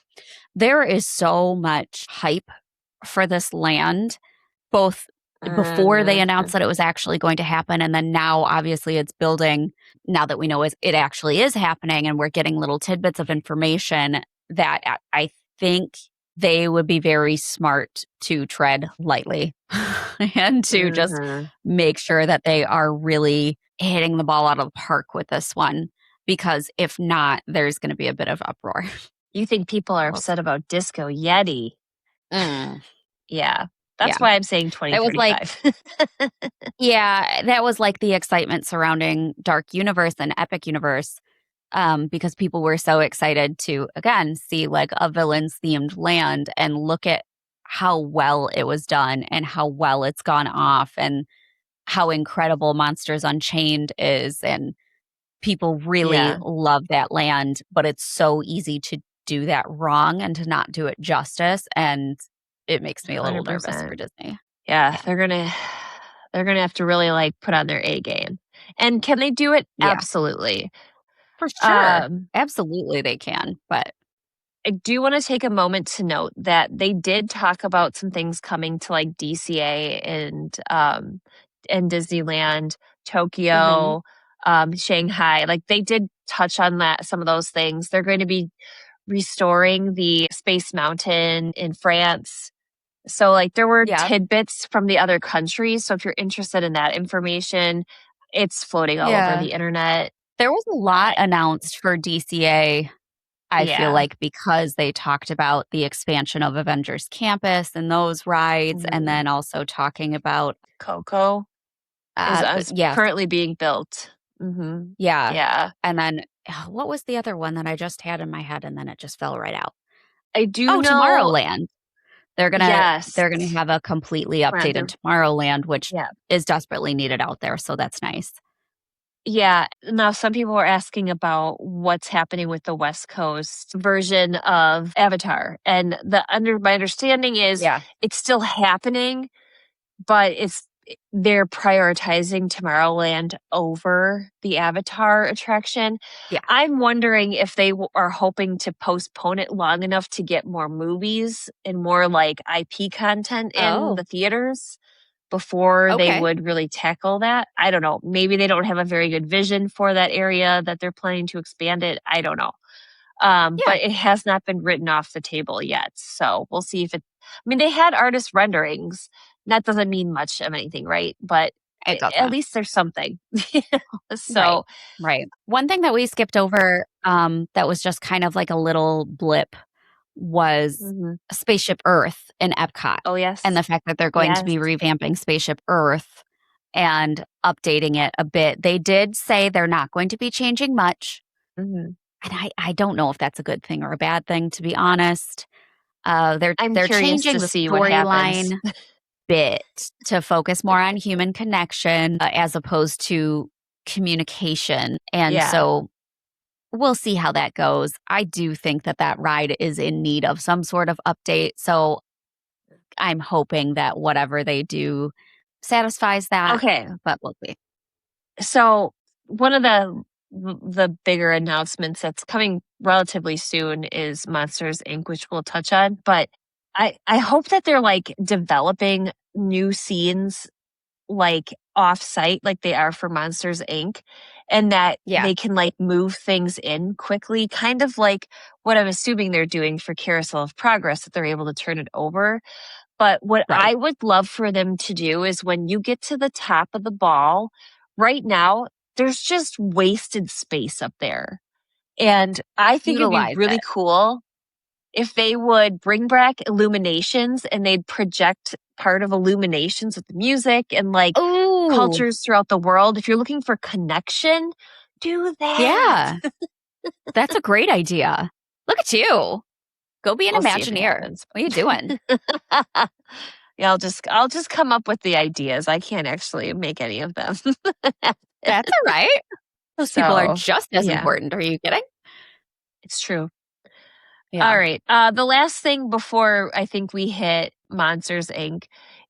there is so much hype for this land, both before they announced that it was actually going to happen, and then now obviously it's building, now that we know it actually is happening and we're getting little tidbits of information, that I think they would be very smart to tread lightly and to just make sure that they are really hitting the ball out of the park with this one, because if not, there's going to be a bit of uproar. You think people are upset about Disco Yeti? Yeah. That's why I'm saying 2035. That was like the excitement surrounding Dark Universe and Epic Universe, because people were so excited to, again, see like a villains themed land and look at how well it was done and how well it's gone off and how incredible Monsters Unchained is. And people really love that land, but it's so easy to do that wrong and to not do it justice. And it makes me a little 100%. nervous for Disney. Yeah, they're gonna have to really like put on their A game. And can they do it? Yeah. Absolutely. For sure. Absolutely they can. But I do want to take a moment to note that they did talk about some things coming to like DCA and Disneyland, Tokyo, Shanghai. Like they did touch on that, some of those things. They're going to be restoring the Space Mountain in France. So like there were tidbits from the other countries. So if you're interested in that information, it's floating all over the internet. There was a lot announced for DCA, I feel like, because they talked about the expansion of Avengers Campus and those rides, and then also talking about Coco is currently being built. Yeah. And then what was the other one that I just had in my head and then it just fell right out? I do know Tomorrowland. They're gonna have a completely updated Tomorrowland, which is desperately needed out there. So that's nice. Yeah. Now, some people are asking about what's happening with the West Coast version of Avatar, and my understanding is it's still happening, but they're prioritizing Tomorrowland over the Avatar attraction. Yeah. I'm wondering if they are hoping to postpone it long enough to get more movies and more like IP content in the theaters before they would really tackle that. I don't know. Maybe they don't have a very good vision for that area that they're planning to expand it. I don't know. But it has not been written off the table yet. So we'll see if they had artist renderings. That doesn't mean much of anything, right? But at least there's something. So, right. One thing that we skipped over that was just kind of like a little blip was Spaceship Earth in Epcot. Oh, yes. And the fact that they're going to be revamping Spaceship Earth and updating it a bit. They did say they're not going to be changing much. And I don't know if that's a good thing or a bad thing, to be honest. They're changing the storyline bit to focus more on human connection as opposed to communication. And so we'll see how that goes. I do think that ride is in need of some sort of update. So I'm hoping that whatever they do satisfies that. Okay. But we'll see. So one of the bigger announcements that's coming relatively soon is Monsters Inc., which we'll touch on. But I hope that they're like developing new scenes like off-site like they are for Monsters Inc. and that they can like move things in quickly, kind of like what I'm assuming they're doing for Carousel of Progress, that they're able to turn it over. But what Right. I would love for them to do is when you get to the top of the ball, right now, there's just wasted space up there. And I think it'd be Utilize really it. cool if they would bring back Illuminations and they'd project part of Illuminations with the music and like Ooh, cultures throughout the world. If you're looking for connection, do that. yeah. That's a great idea. Look at you. Go be an We'll see if it Imagineer. happens. What are you doing? Yeah, I'll just come up with the ideas. I can't actually make any of them. That's all right. Those people are So, just as yeah, important. Are you kidding? it's true. Yeah. All right. The last thing before I think we hit Monsters Inc.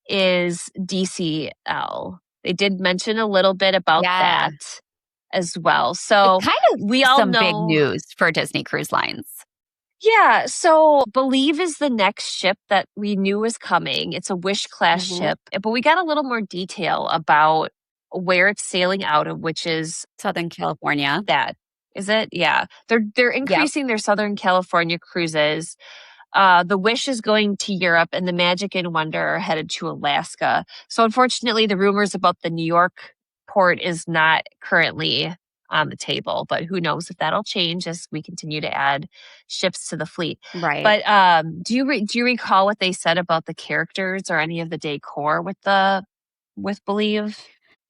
is DCL. They did mention a little bit about Yeah. that as well. It's So kind of we all some big know. news for Disney Cruise Lines. Yeah. So Believe is the next ship that we knew was coming. It's a Wish class Mhm. ship, but we got a little more detail about where it's sailing out of, which is Southern California. that. Is it? Yeah. They're Yep. increasing their Southern California cruises. The Wish is going to Europe, and the Magic and Wonder are headed to Alaska. So, unfortunately, the rumors about the New York port is not currently on the table, but who knows if that'll change as we continue to add ships to the fleet. Right. But do you recall what they said about the characters or any of the decor with Believe?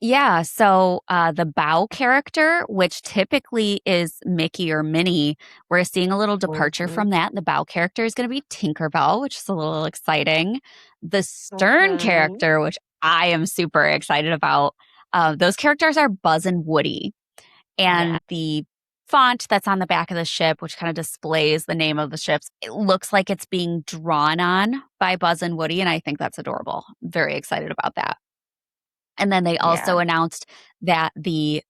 Yeah. So the bow character, which typically is Mickey or Minnie, we're seeing a little departure Mhm. from that. The bow character is going to be Tinkerbell, which is a little exciting. The stern Mhm. character, which I am super excited about, those characters are Buzz and Woody. Yeah, And the font that's on the back of the ship, which kind of displays the name of the ships, it looks like it's being drawn on by Buzz and Woody. And I think that's adorable. Very excited about that. And then they also yeah, announced that the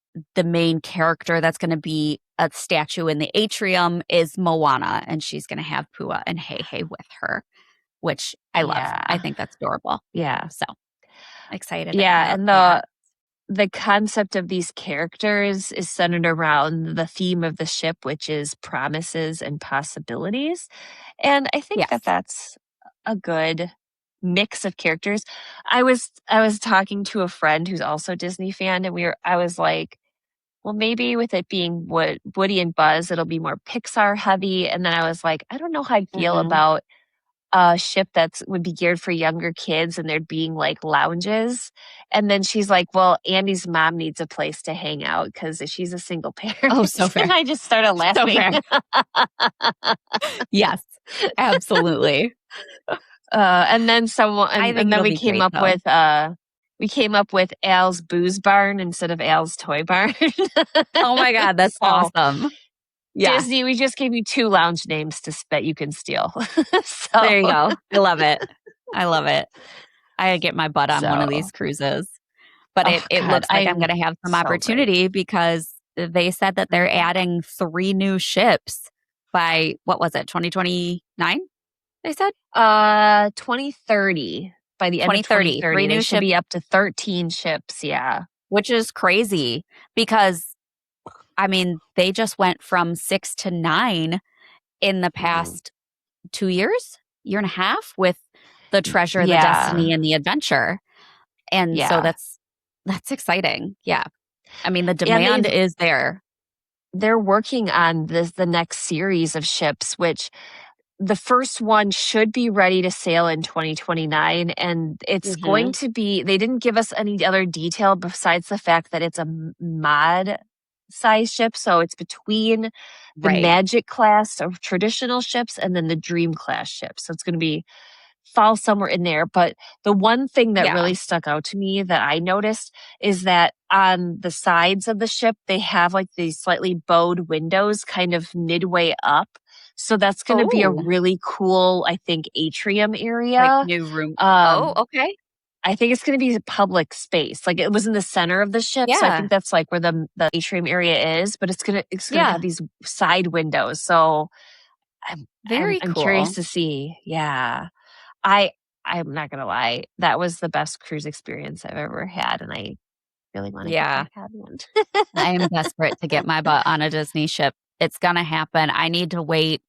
main character that's going to be a statue in the atrium is Moana, and she's going to have Pua and Hey Hey with her, which I love. I yeah, think that's adorable. yeah, So excited yeah. about And that. the concept of these characters is centered around the theme of the ship, which is promises and possibilities. And I think that Yes. that's a good mix of characters. I was talking to a friend who's also a Disney fan, and I was like, well, maybe with it being Woody and Buzz, it'll be more Pixar heavy. And then I was like, I don't know how I feel Hmm. about a ship that's would be geared for younger kids and there being like lounges. And then she's like, well, Andy's mom needs a place to hang out because she's a single Oh, parent. so And fair. I just started So laughing. fair. Yes, absolutely. And then someone I think and then it'll be great though. we came up with Al's Booze Barn instead of Al's Toy Barn. Oh my God, that's So awesome. Yes, Disney, we just gave you two lounge names that you can steal. so there you go. I love it. I love it. I get my butt on one of so these cruises. But oh it God, looks like I'm I'm gonna have some so great. opportunity because they said that they're adding 3 new ships by, what was it, 2029, they said? 2030. By the end of 2030, 3 2030, they new should ships, be up to 13 ships. Yeah. which is crazy because, I mean, they just went from 6 to 9 in the Mhm. past 2 years, year and a half with the Treasure, the Yeah. Destiny, and the Adventure. And so Yeah. that's exciting. Yeah. I mean, the And demand is there. they're working on the next series of ships, which the first one should be ready to sail in 2029, and it's going Mhm. to be they didn't give us any other detail besides the fact that it's a mod size ship, so it's between the Right. Magic class of traditional ships and then the Dream class ships. So it's going to be fall somewhere in there. But the one thing that Yeah. really stuck out to me that I noticed is that on the sides of the ship, they have like these slightly bowed windows kind of midway up. So that's going to be a Oh, really cool, I think, atrium like area. new room. Oh, Um, okay. I think it's going to be a public space. Like it was in the center of the ship, so I Yeah. think that's like where the atrium area is. But it's gonna Yeah. have these side windows. So Very I'm curious cool. to see. Yeah. I I'm not gonna lie, that was the best cruise experience I've ever had, and I really wanna get Yeah. back on one. I am desperate to get my butt on a Disney ship. It's gonna happen. I need to wait.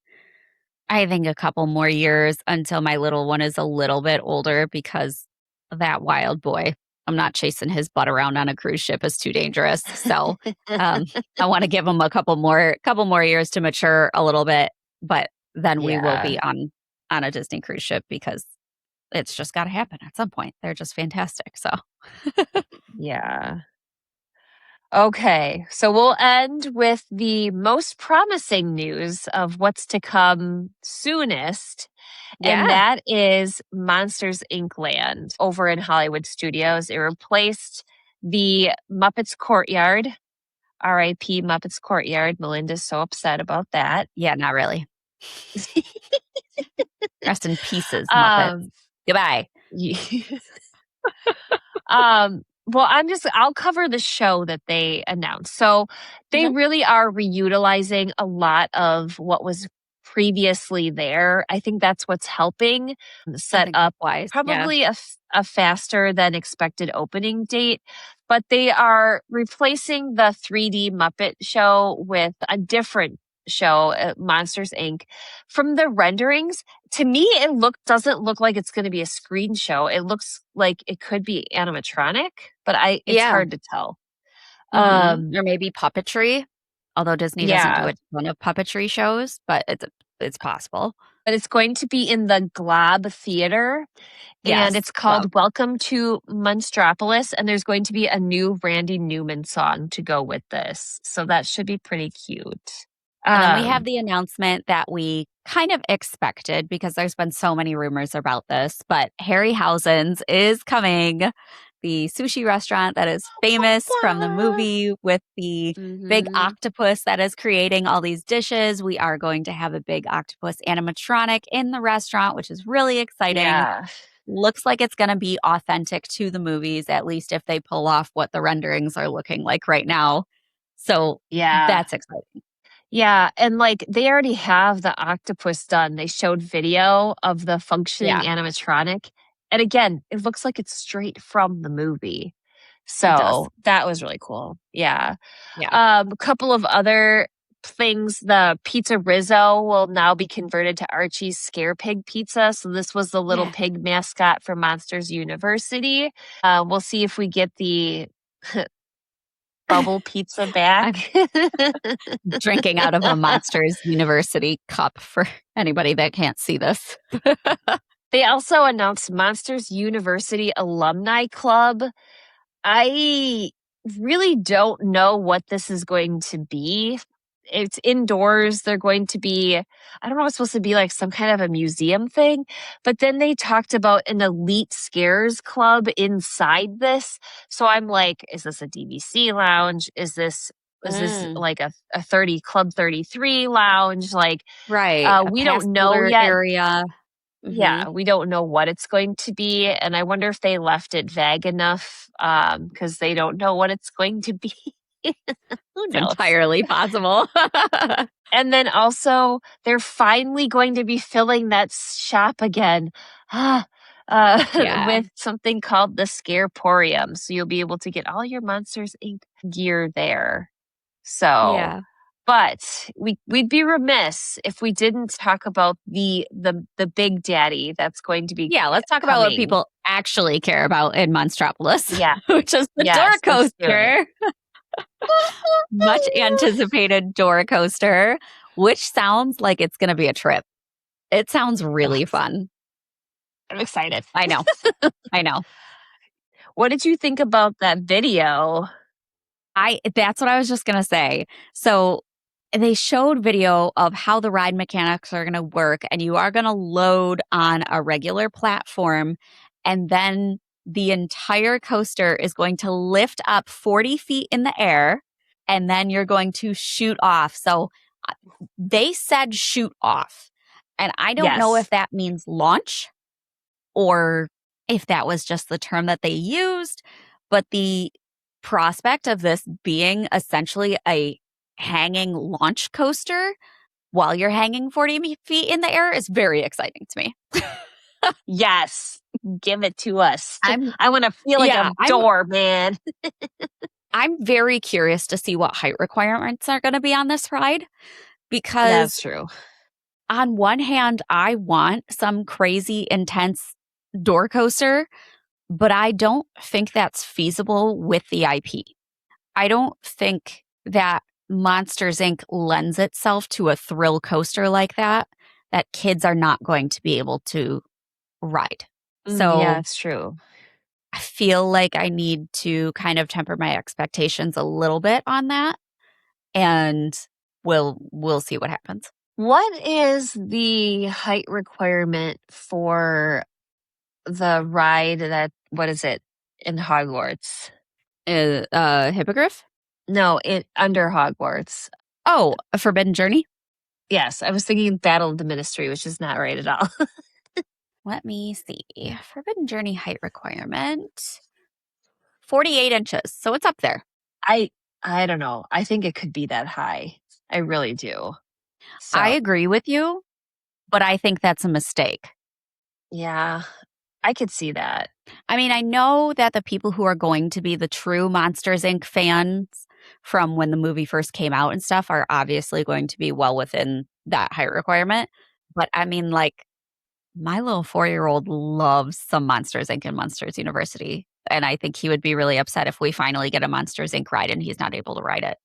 I think a couple more years until my little one is a little bit older because that wild boy, I'm not chasing his butt around on a cruise ship is too dangerous. So I want to give him a couple more years to mature a little bit, but then we will Yeah. be on a Disney cruise ship because it's just got to happen at some point. They're just fantastic. So Yeah. Okay, so we'll end with the most promising news of what's to come soonest, and yeah, that is Monsters Inc. Land over in Hollywood Studios. It replaced the Muppets Courtyard, RIP Muppets Courtyard. Melinda's so upset about that. yeah, not really. Rest in pieces, Muppets. um, Goodbye. Well, I'll cover the show that they announced. So they Mhm. really are reutilizing a lot of what was previously there. I think that's what's helping I set think up wise, yeah, probably a faster than expected opening date. But they are replacing the 3D Muppet show with a different show, Monsters Inc. From the renderings, to me, doesn't look like it's going to be a screen show. It looks like it could be animatronic, but it's yeah. hard to tell. Mhm. Or maybe puppetry, although Disney doesn't do Yeah, a ton of puppetry shows, but it's possible. but it's going to be in the Glob Theater, and Yes. it's Well, called Welcome to Monstropolis, and there's going to be a new Randy Newman song to go with this, so that should be pretty cute. and then we have Um, the announcement that we kind of expected because there's been so many rumors about this, but Harryhausen's is coming. The sushi restaurant that is famous from the movie with the big mhm. octopus that is creating all these dishes. We are going to have a big octopus animatronic in the restaurant, which is really exciting. Yeah, Looks like it's gonna be authentic to the movies, at least if they pull off what the renderings are looking like right now. So, yeah. that's exciting. Yeah, and, like, they already have the octopus done. They showed video of the functioning Yeah, animatronic, and again, it looks like it's straight from the movie. it does. So, that was really cool. Yeah. Yeah. A couple of other things, the Pizza Rizzo will now be converted to Archie's Scare Pig Pizza, so this was the little Yeah. pig mascot from Monsters University. We'll see if we get the bubble pizza I'm back. drinking out of a Monsters University cup for anybody that can't see this. They also announced Monsters University Alumni Club. I really don't know what this is going to be. It's indoors. They're going to be, I don't know, it's supposed to be like some kind of a museum thing. But then they talked about an elite scares club inside this. So I'm like, is this a DVC lounge? Is this Mm. like a 30 Club 33 lounge? Like, Right, a we pass don't know holder yet. area. Yeah, Mhm. we don't know what it's going to be, and I wonder if they left it vague enough, because they don't know what it's going to be. Who It's knows? entirely possible. And then also, they're finally going to be filling that shop again, ah, Yeah, with something called the Scareporium, so you'll be able to get all your Monsters Inc. gear there. So, yeah. but we'd be remiss if we didn't talk about the big daddy that's going to be Yeah, let's talk about what coming. people actually care about in Monstropolis, Yeah, which is the door yes, let's do it. coaster. Much anticipated door coaster, which sounds like it's gonna be a trip. It sounds Ugh, really fun. I'm excited. I know, I know. What did you think about that video? I That's what I was just gonna say. So, they showed video of how the ride mechanics are gonna work, and you are gonna load on a regular platform, and then the entire coaster is going to lift up 40 feet in the air, and then you're going to shoot off. So, uh, they said shoot off, and I don't know Yes. if that means launch or if that was just the term that they used, but the prospect of this being essentially a hanging launch coaster while you're hanging 40 feet in the air is very exciting to me. Yes. Give it to us. I'm I wanna feel like yeah, a door, man. I'm very curious to see what height requirements are going to be on this ride That's because true. on one hand, I want some crazy, intense door coaster, but I don't think that's feasible with the IP. I don't think that Monsters Inc. lends itself to a thrill coaster like that kids are not going to be able to ride. Yeah, So it's true. I feel like I need to kind of temper my expectations a little bit on that, and we'll see what happens. What is the height requirement for the ride what is it, in Hogwarts? Hippogriff? No, under Hogwarts. Oh, a Forbidden Journey? Yes, I was thinking Battle of the Ministry, which is not right at all. Let me see. Forbidden Journey height requirement 48 inches. So it's up there. I don't know. I think it could be that high. I really do. I So, agree with you, but I think that's a mistake. yeah, I could see that. I mean, I know that the people who are going to be the true Monsters Inc. fans from when the movie first came out and stuff are obviously going to be well within that height requirement. But I mean, like, my little 4-year-old loves some Monsters Inc. and Monsters University. And I think he would be really upset if we finally get a Monsters Inc. ride and he's not able to ride it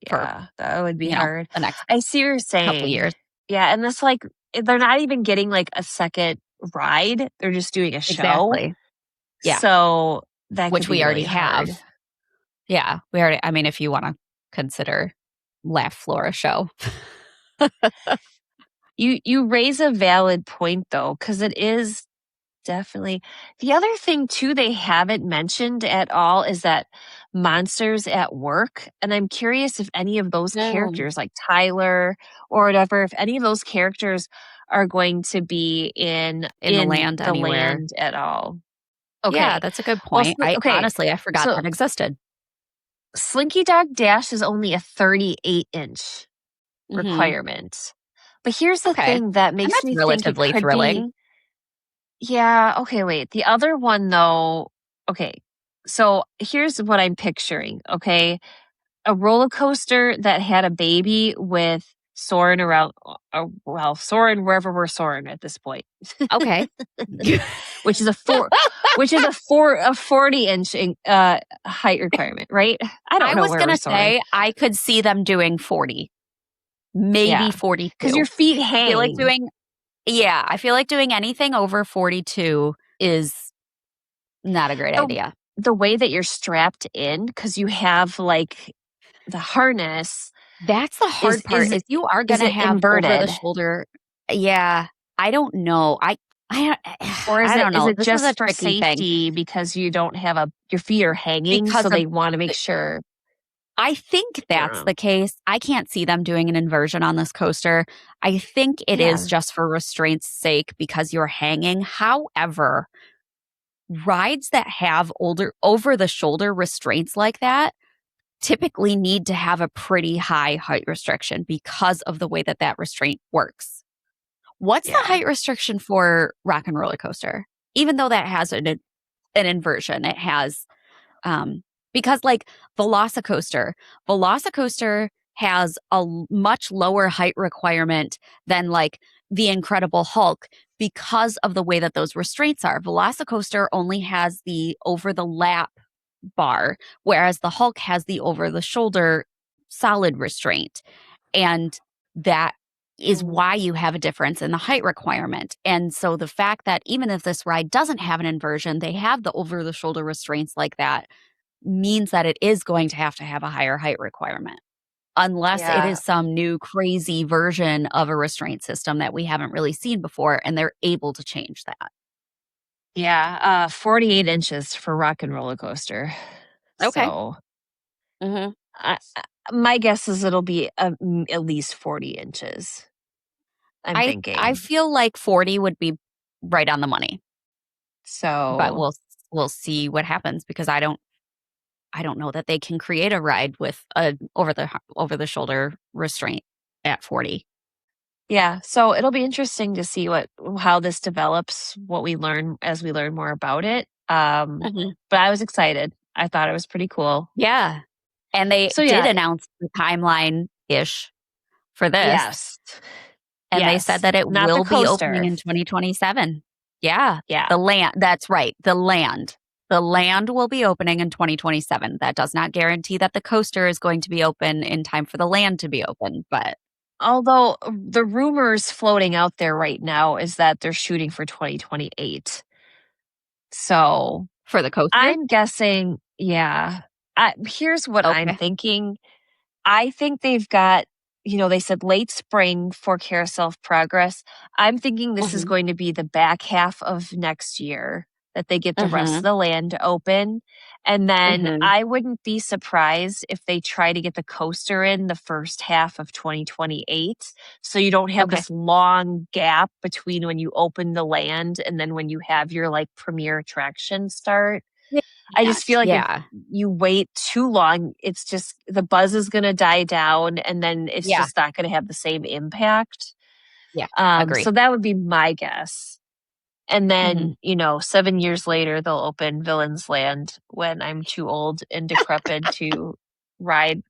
for, Yeah, that would be hard. the next I see what you're couple saying. years. Yeah, and this they're not even getting like a second ride. They're just doing a show. Exactly. Yeah. So that Which could be we already really hard. have. Yeah. We already, I mean, if you want to consider Laugh Floor a show. You raise a valid point though, because it is definitely the other thing too they haven't mentioned at all is that monsters at work. And I'm curious if any of those characters, like Tyler or whatever, if any of those characters are going to be in the land anywhere. land at all. Okay. Yeah, that's a good Well, point. okay. I forgot So that existed. Slinky Dog Dash is only a 38-inch requirement. But here's the Okay. thing that And makes that's me think it relatively could thrilling. be. Yeah, okay, wait. The other one though, okay. So here's what I'm picturing, okay? A roller coaster that had a baby with Soren around, Soren wherever we're Soren at this point. Okay. which is a 40-inch height requirement, right? I don't know was where going we're to Soren. say I could see them doing 40. Maybe 42. Because your feet hang. I feel like doing anything over 42 is not a great idea. The way that you're strapped in, because you have like the harness. That's the hard part is you are going to have inverted over the shoulder. Yeah, I don't know. or I don't know. Is it This just is a for tricky safety thing because you don't have your feet are hanging, because so they want to make sure. I think that's the case. I can't see them doing an inversion on this coaster. I think it is just for restraint's sake because you're hanging. However, rides that have over the shoulder restraints like that typically need to have a pretty high height restriction because of the way that restraint works. What's the height restriction for Rock and Roller Coaster? Even though that has an inversion, it has because like Velocicoaster has a much lower height requirement than like the Incredible Hulk because of the way that those restraints are. Velocicoaster only has the over the lap bar, whereas the Hulk has the over the shoulder solid restraint. And that is why you have a difference in the height requirement. And so the fact that even if this ride doesn't have an inversion, they have the over the shoulder restraints like that means that it is going to have a higher height requirement. Unless it is some new crazy version of a restraint system that we haven't really seen before and they're able to change that. Yeah, 48 inches for Rock and Roller Coaster. Okay. So my guess is it'll be at least 40 inches. I'm thinking. I feel like 40 would be right on the money. So, but we'll see what happens because I don't know that they can create a ride with a over the shoulder restraint at 40. Yeah, so it'll be interesting to see how this develops, what we learn as we learn more about it. But I was excited. I thought it was pretty cool. Yeah. And they did announce the timeline-ish for this. Yes. And they said that it not the will be opening coaster. in 2027. Yeah. Yeah. The land. That's right. The land. The land will be opening in 2027. That does not guarantee that the coaster is going to be open in time for the land to be open, but Although the rumors floating out there right now is that they're shooting for 2028. So for the coaster? I'm guessing, yeah. Here's what I'm Okay. thinking. I think they've got, they said late spring for Carousel of Progress. I'm thinking this is Mhm. going to be the back half of next year that they get the rest of Mhm. the land open. And then Mhm. I wouldn't be surprised if they try to get the coaster in the first half of 2028. So you don't have Okay. this long gap between when you open the land and then when you have your like premier attraction start. I just feel like if Yeah. you wait too long, it's just the buzz is going to die down and then it's Yeah. just not going to have the same impact. Yeah. Agree. So that would be my guess. And Mhm. then, 7 years later, they'll open Villain's Land when I'm too old and decrepit to ride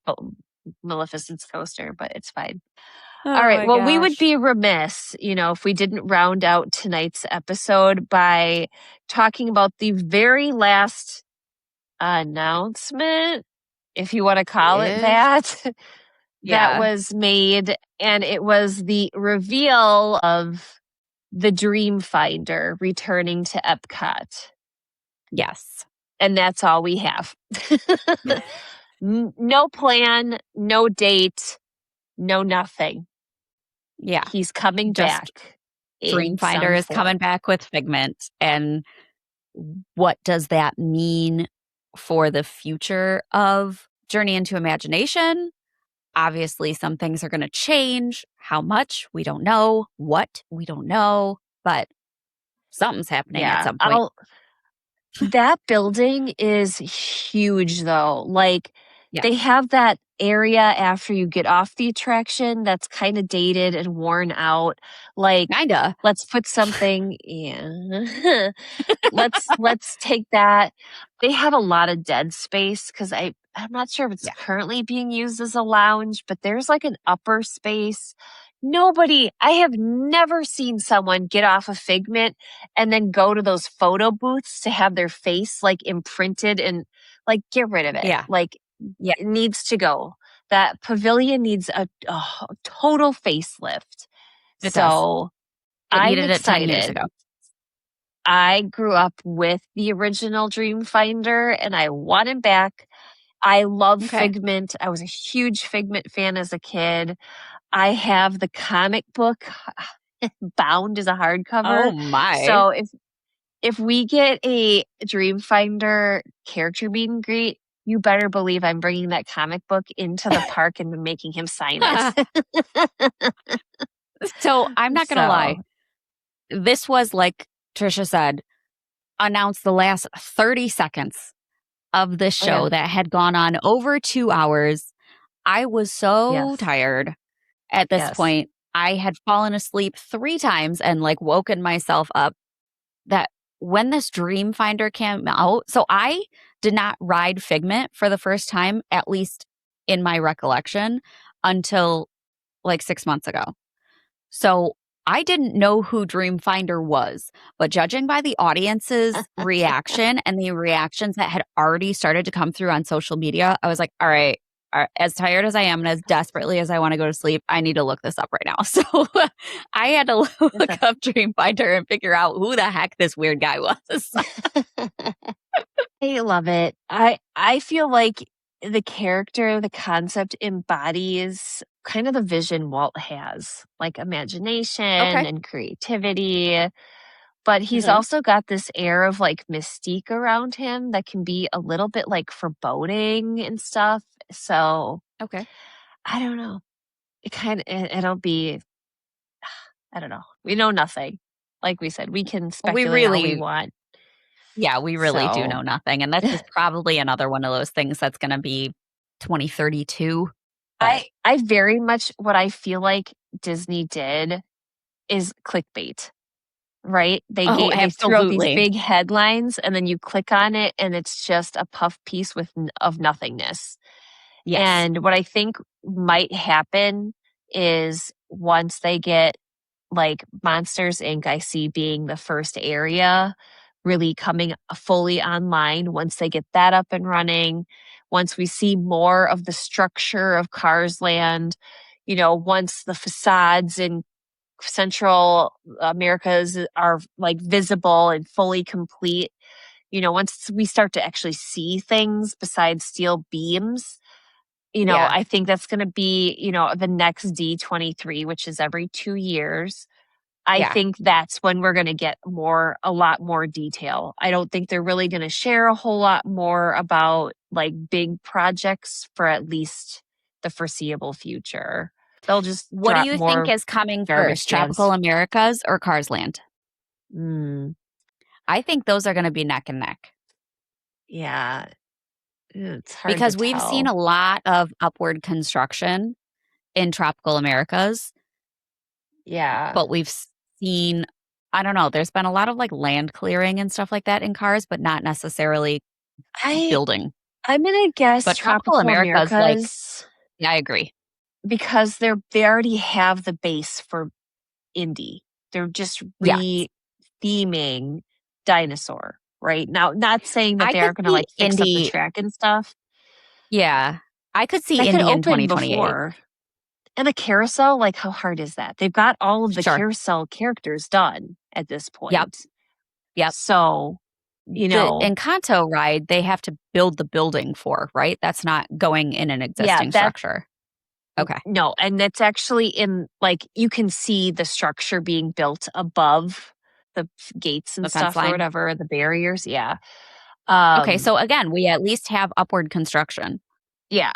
Maleficent's coaster, but it's fine. All Oh right. my Well, we would gosh. be remiss, if we didn't round out tonight's episode by talking about the very last announcement, if you want to call it Ish. that, that Yeah. was made. And it was the reveal of the Dream Finder returning to Epcot. Yes. And that's all we have. No plan, no date, no nothing. Yeah. He's coming Just back in some Dreamfinder is form. coming back with Figment. And what does that mean for the future of Journey into Imagination? Obviously, some things are going to change. How much? We don't know. What? We don't know. But something's happening at Yeah. some point. That building is huge though. Like Yeah. they have that area after you get off the attraction that's kind of dated and worn out. Like Kinda. let's put something yeah. let's take that. They have a lot of dead space cuz I'm not sure if it's Yeah. currently being used as a lounge, but there's like an upper space. I have never seen someone get off a Figment and then go to those photo booths to have their face like imprinted and like get rid of it. Yeah. Like Yeah. it needs to go. That pavilion needs a total facelift. It does. So It I'm needed it 10 years excited. ago. I grew up with the original Dreamfinder and I want him back. I love Okay. Figment. I was a huge Figment fan as a kid. I have the comic book bound as a hardcover. Oh my. So if we get a Dreamfinder character meet and greet, you better believe I'm bringing that comic book into the park and making him sign it. So I'm not going to lie. So, This was, like Trisha said, announced the last 30 seconds of this oh yeah, show that had gone on over 2 hours. I was so yes, tired at this yes. point. I had fallen asleep 3 times and like woken myself up that when this Dream Finder came out. So I did not ride Figment for the first time, at least in my recollection, until like 6 months ago. So I didn't know who Dreamfinder was, but judging by the audience's reaction and the reactions that had already started to come through on social media, I was like, all right, as tired as I am and as desperately as I want to go to sleep, I need to look this up right now. So I had to look up Dreamfinder and figure out who the heck this weird guy was. I love it. I feel like the character, the concept embodies kind of the vision Walt has, like imagination Okay. and creativity. But he's Hmm. also got this air of like mystique around him that can be a little bit like foreboding and stuff. So Okay. I don't know. It'll be I don't know. We know nothing. Like we said, we can We speculate all we really, want. yeah, we really do So know nothing. And this is probably another one of those things that's going to be 2032. But I very much what I feel like Disney did is clickbait, right? oh, They threw out these absolutely. big headlines and then you click on it and it's just a puff piece of nothingness. Yes. And what I think might happen is once they get like Monsters Inc. I see being the first area really coming fully online once they get that up and running. Once we see more of the structure of Cars Land, once the facades in Central Americas are like visible and fully complete, once we start to actually see things besides steel beams, Yeah. I think that's going to be, the next D23, which is every 2 years. I think that's when we're going to get a lot more detail. I don't think they're really going to share a whole lot more about like big projects for at least the foreseeable future. They'll just What do drop you think more is coming garbage first, Tropical cans. Americas or Cars Land? Mm, I think those are going to be neck and neck yeah, it's hard to because we've seen tell. a lot of upward construction in Tropical Americas, Yeah. but we've seen, I don't know, there's been a lot of like land clearing and stuff like that in Cars, but not necessarily I building. I'm gonna guess But Tropical Tropical Americas, like, Americas yeah, I agree. because they already have the base for indie. They're just Yes. re-theming dinosaur right now. Not saying that I they could aren't gonna see like fix up the indie. track and stuff. Yeah. I could see That could indie in open 2028. before. And a carousel, like how hard is that? They've got all of the Sure. carousel characters done at this Yep. point. Yep. So, The Encanto ride, they have to build the building for, right? That's not going in an existing that structure. Okay. no, and it's actually in like you can see the structure being built above the gates and The fence stuff or line. whatever, the barriers. Yeah. Okay. So again, we at least have upward construction. Yeah.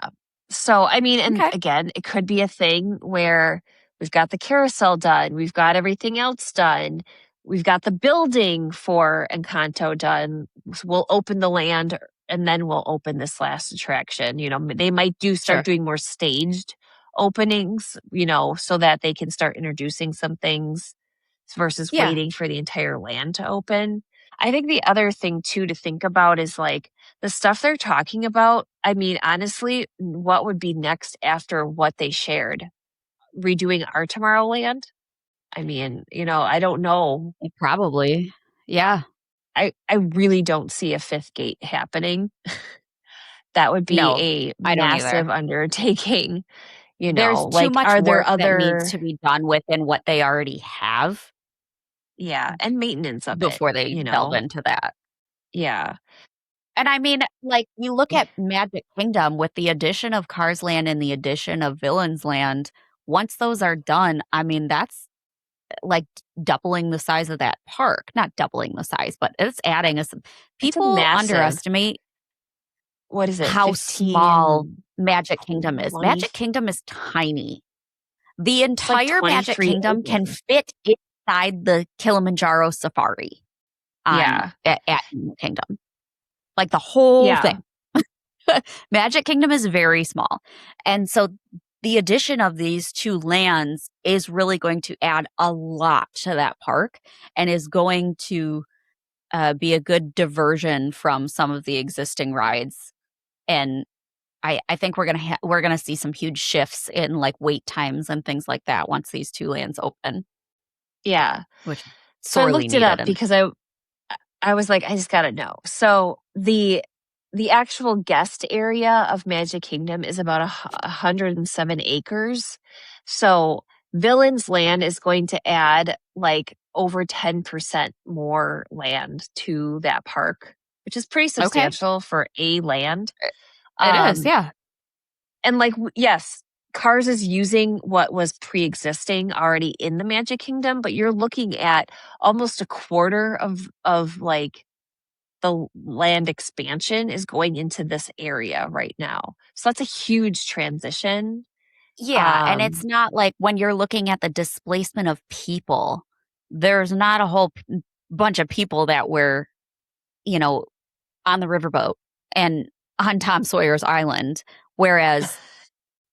So, I mean, and Okay. again, it could be a thing where we've got the carousel done, we've got everything else done, we've got the building for Encanto done. So we'll open the land and then we'll open this last attraction. They might start Sure. doing more staged openings, so that they can start introducing some things versus Yeah. waiting for the entire land to open. I think the other thing too to think about is like the stuff they're talking about. I mean, honestly, what would be next after what they shared? Redoing our Tomorrowland? I mean, I don't know. Probably. Yeah. I really don't see a fifth gate happening. That would be No, a I don't massive either. undertaking. There's too Like, much are there work that needs other, to be done within what they already have yeah, and maintenance of it, before they delve into that. Yeah. And I mean, like, you look at Magic Kingdom with the addition of Cars Land and the addition of Villains Land, once those are done, I mean, that's like doubling the size of that park. Not doubling the size, but it's adding us. It's a People massive, underestimate what is it, how 15, small Magic Kingdom is. 20? Magic Kingdom is tiny. The It's like entire Magic 23 Kingdom can acres. fit inside the Kilimanjaro Safari Yeah. at Magic Kingdom. Like the whole Yeah. thing. Magic Kingdom is very small. And so the addition of these two lands is really going to add a lot to that park and is going to be a good diversion from some of the existing rides. And I think we're gonna see some huge shifts in like wait times and things like that once these two lands open, Yeah. which So I sorely looked it needed. up And because I was like, I just gotta know. So the actual guest area of Magic Kingdom is about 107 acres. So Villains Land is going to add like over 10% more land to that park, which is pretty substantial for a land. it is, yeah. And like, yes, Cars is using what was pre-existing already in the Magic Kingdom, but you're looking at almost a quarter of like the land expansion is going into this area right now. So that's a huge transition. Yeah, and it's not like when you're looking at the displacement of people, there's not a whole bunch of people that were, on the riverboat and on Tom Sawyer's Island, whereas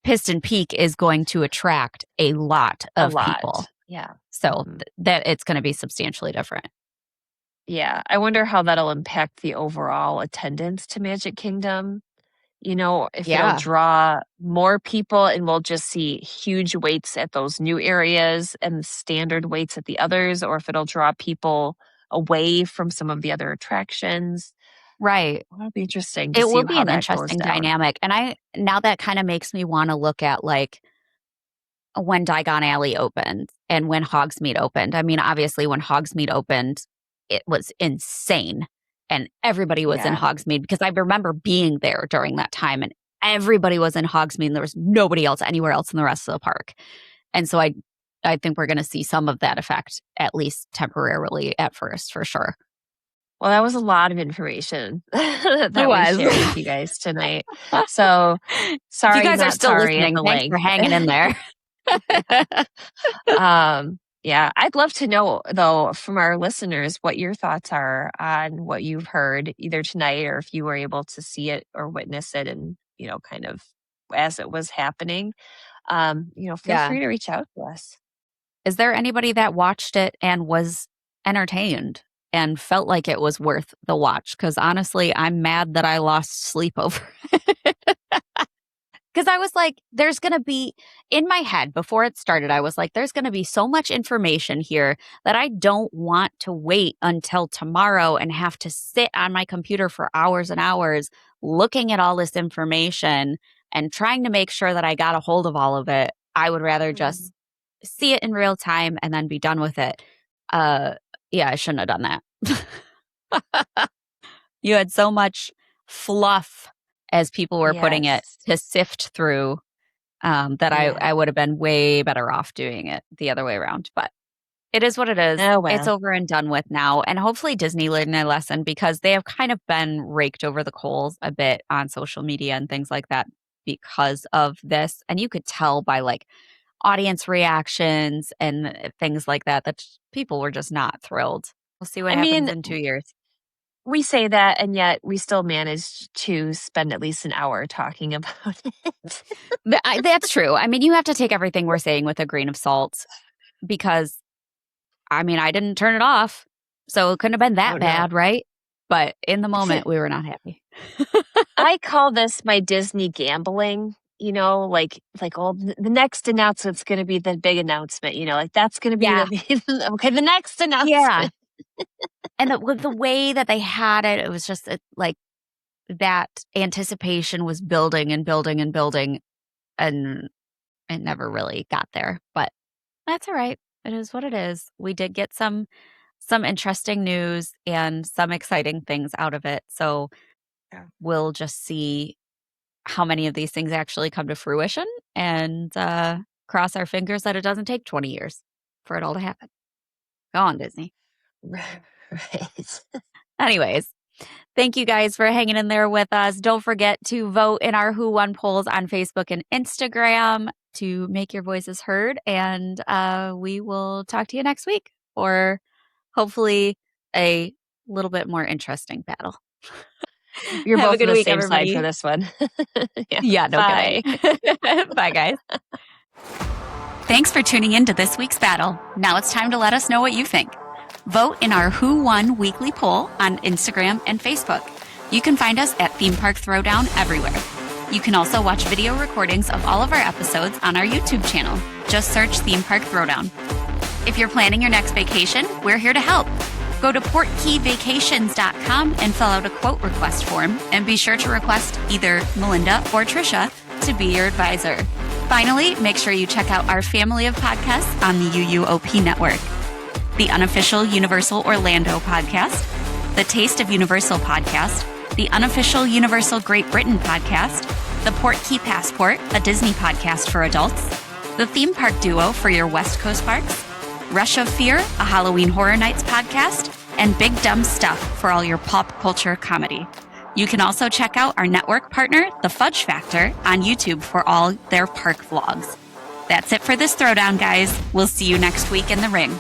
Piston Peak is going to attract a lot of people. Yeah. So that it's going to be substantially different. Yeah. I wonder how that'll impact the overall attendance to Magic Kingdom. if it'll draw more people and we'll just see huge waits at those new areas and standard waits at the others, or if it'll draw people away from some of the other attractions. Right. It'll be interesting to It see will be how an that goes interesting down. dynamic. And now that kind of makes me want to look at like when Diagon Alley opened and when Hogsmeade opened. I mean, obviously when Hogsmeade opened, it was insane. And everybody was in Yeah. Hogsmeade because I remember being there during that time and everybody was in Hogsmeade and there was nobody else anywhere else in the rest of the park. And so I think we're going to see some of that effect, at least temporarily at first, for sure. Well, that was a lot of information that we was. shared with you guys tonight. So sorry, If you guys are not still sorry at listening, the thanks length. for hanging in there. Yeah, I'd love to know, though, from our listeners what your thoughts are on what you've heard either tonight or if you were able to see it or witness it and, kind of as it was happening. Feel Yeah. free to reach out to us. Is there anybody that watched it and was entertained and felt like it was worth the watch? Because honestly, I'm mad that I lost sleep over it. Because I was like, there's going to be, in my head before it started, I was like, there's going to be so much information here that I don't want to wait until tomorrow and have to sit on my computer for hours and hours looking at all this information and trying to make sure that I got a hold of all of it. I would rather just see it in real time and then be done with it. Yeah, I shouldn't have done that. You had so much fluff, as people were putting it, to sift through, that I would have been way better off doing it the other way around. But it is what it is. Oh, well. It's over and done with now. And hopefully Disney learned a lesson because they have kind of been raked over the coals a bit on social media and things like that because of this. And you could tell by like audience reactions and things like that people were just not thrilled. We'll see what happens in 2 years. We say that, and yet we still managed to spend at least an hour talking about it. That's true. I mean, you have to take everything we're saying with a grain of salt because, I mean, I didn't turn it off, so it couldn't have been that bad, right? But in the moment, we were not happy. I call this my Disney gambling. Like the next announcement's going to be the big announcement. Like that's going to be the next announcement. Yeah. And the way that they had it, it was just like that anticipation was building and building and building, and it never really got there. But that's all right. It is what it is. We did get some interesting news and some exciting things out of it. So we'll just see how many of these things actually come to fruition and cross our fingers that it doesn't take 20 years for it all to happen. Go on, Disney. Right. Anyways, thank you guys for hanging in there with us. Don't forget to vote in our Who Won polls on Facebook and Instagram to make your voices heard. And we will talk to you next week for hopefully a little bit more interesting battle. You're Have both a good on the week, same everybody. side for this one. Yeah, no Bye. kidding. Bye, guys. Thanks for tuning in to this week's battle. Now it's time to let us know what you think. Vote in our Who Won weekly poll on Instagram and Facebook. You can find us at Theme Park Throwdown everywhere. You can also watch video recordings of all of our episodes on our YouTube channel. Just search Theme Park Throwdown. If you're planning your next vacation, we're here to help. Go to portkeyvacations.com and fill out a quote request form, and be sure to request either Melinda or Trisha to be your advisor. Finally, make sure you check out our family of podcasts on the UUOP network. The Unofficial Universal Orlando podcast, the Taste of Universal podcast, the Unofficial Universal Great Britain podcast, the Port Key Passport, a Disney podcast for adults, the Theme Park Duo for your West Coast parks, Rush of Fear, a Halloween Horror Nights podcast, and Big Dumb Stuff for all your pop culture comedy. You can also check out our network partner, The Fudge Factor, on YouTube for all their park vlogs. That's it for this throwdown, guys. We'll see you next week in the ring.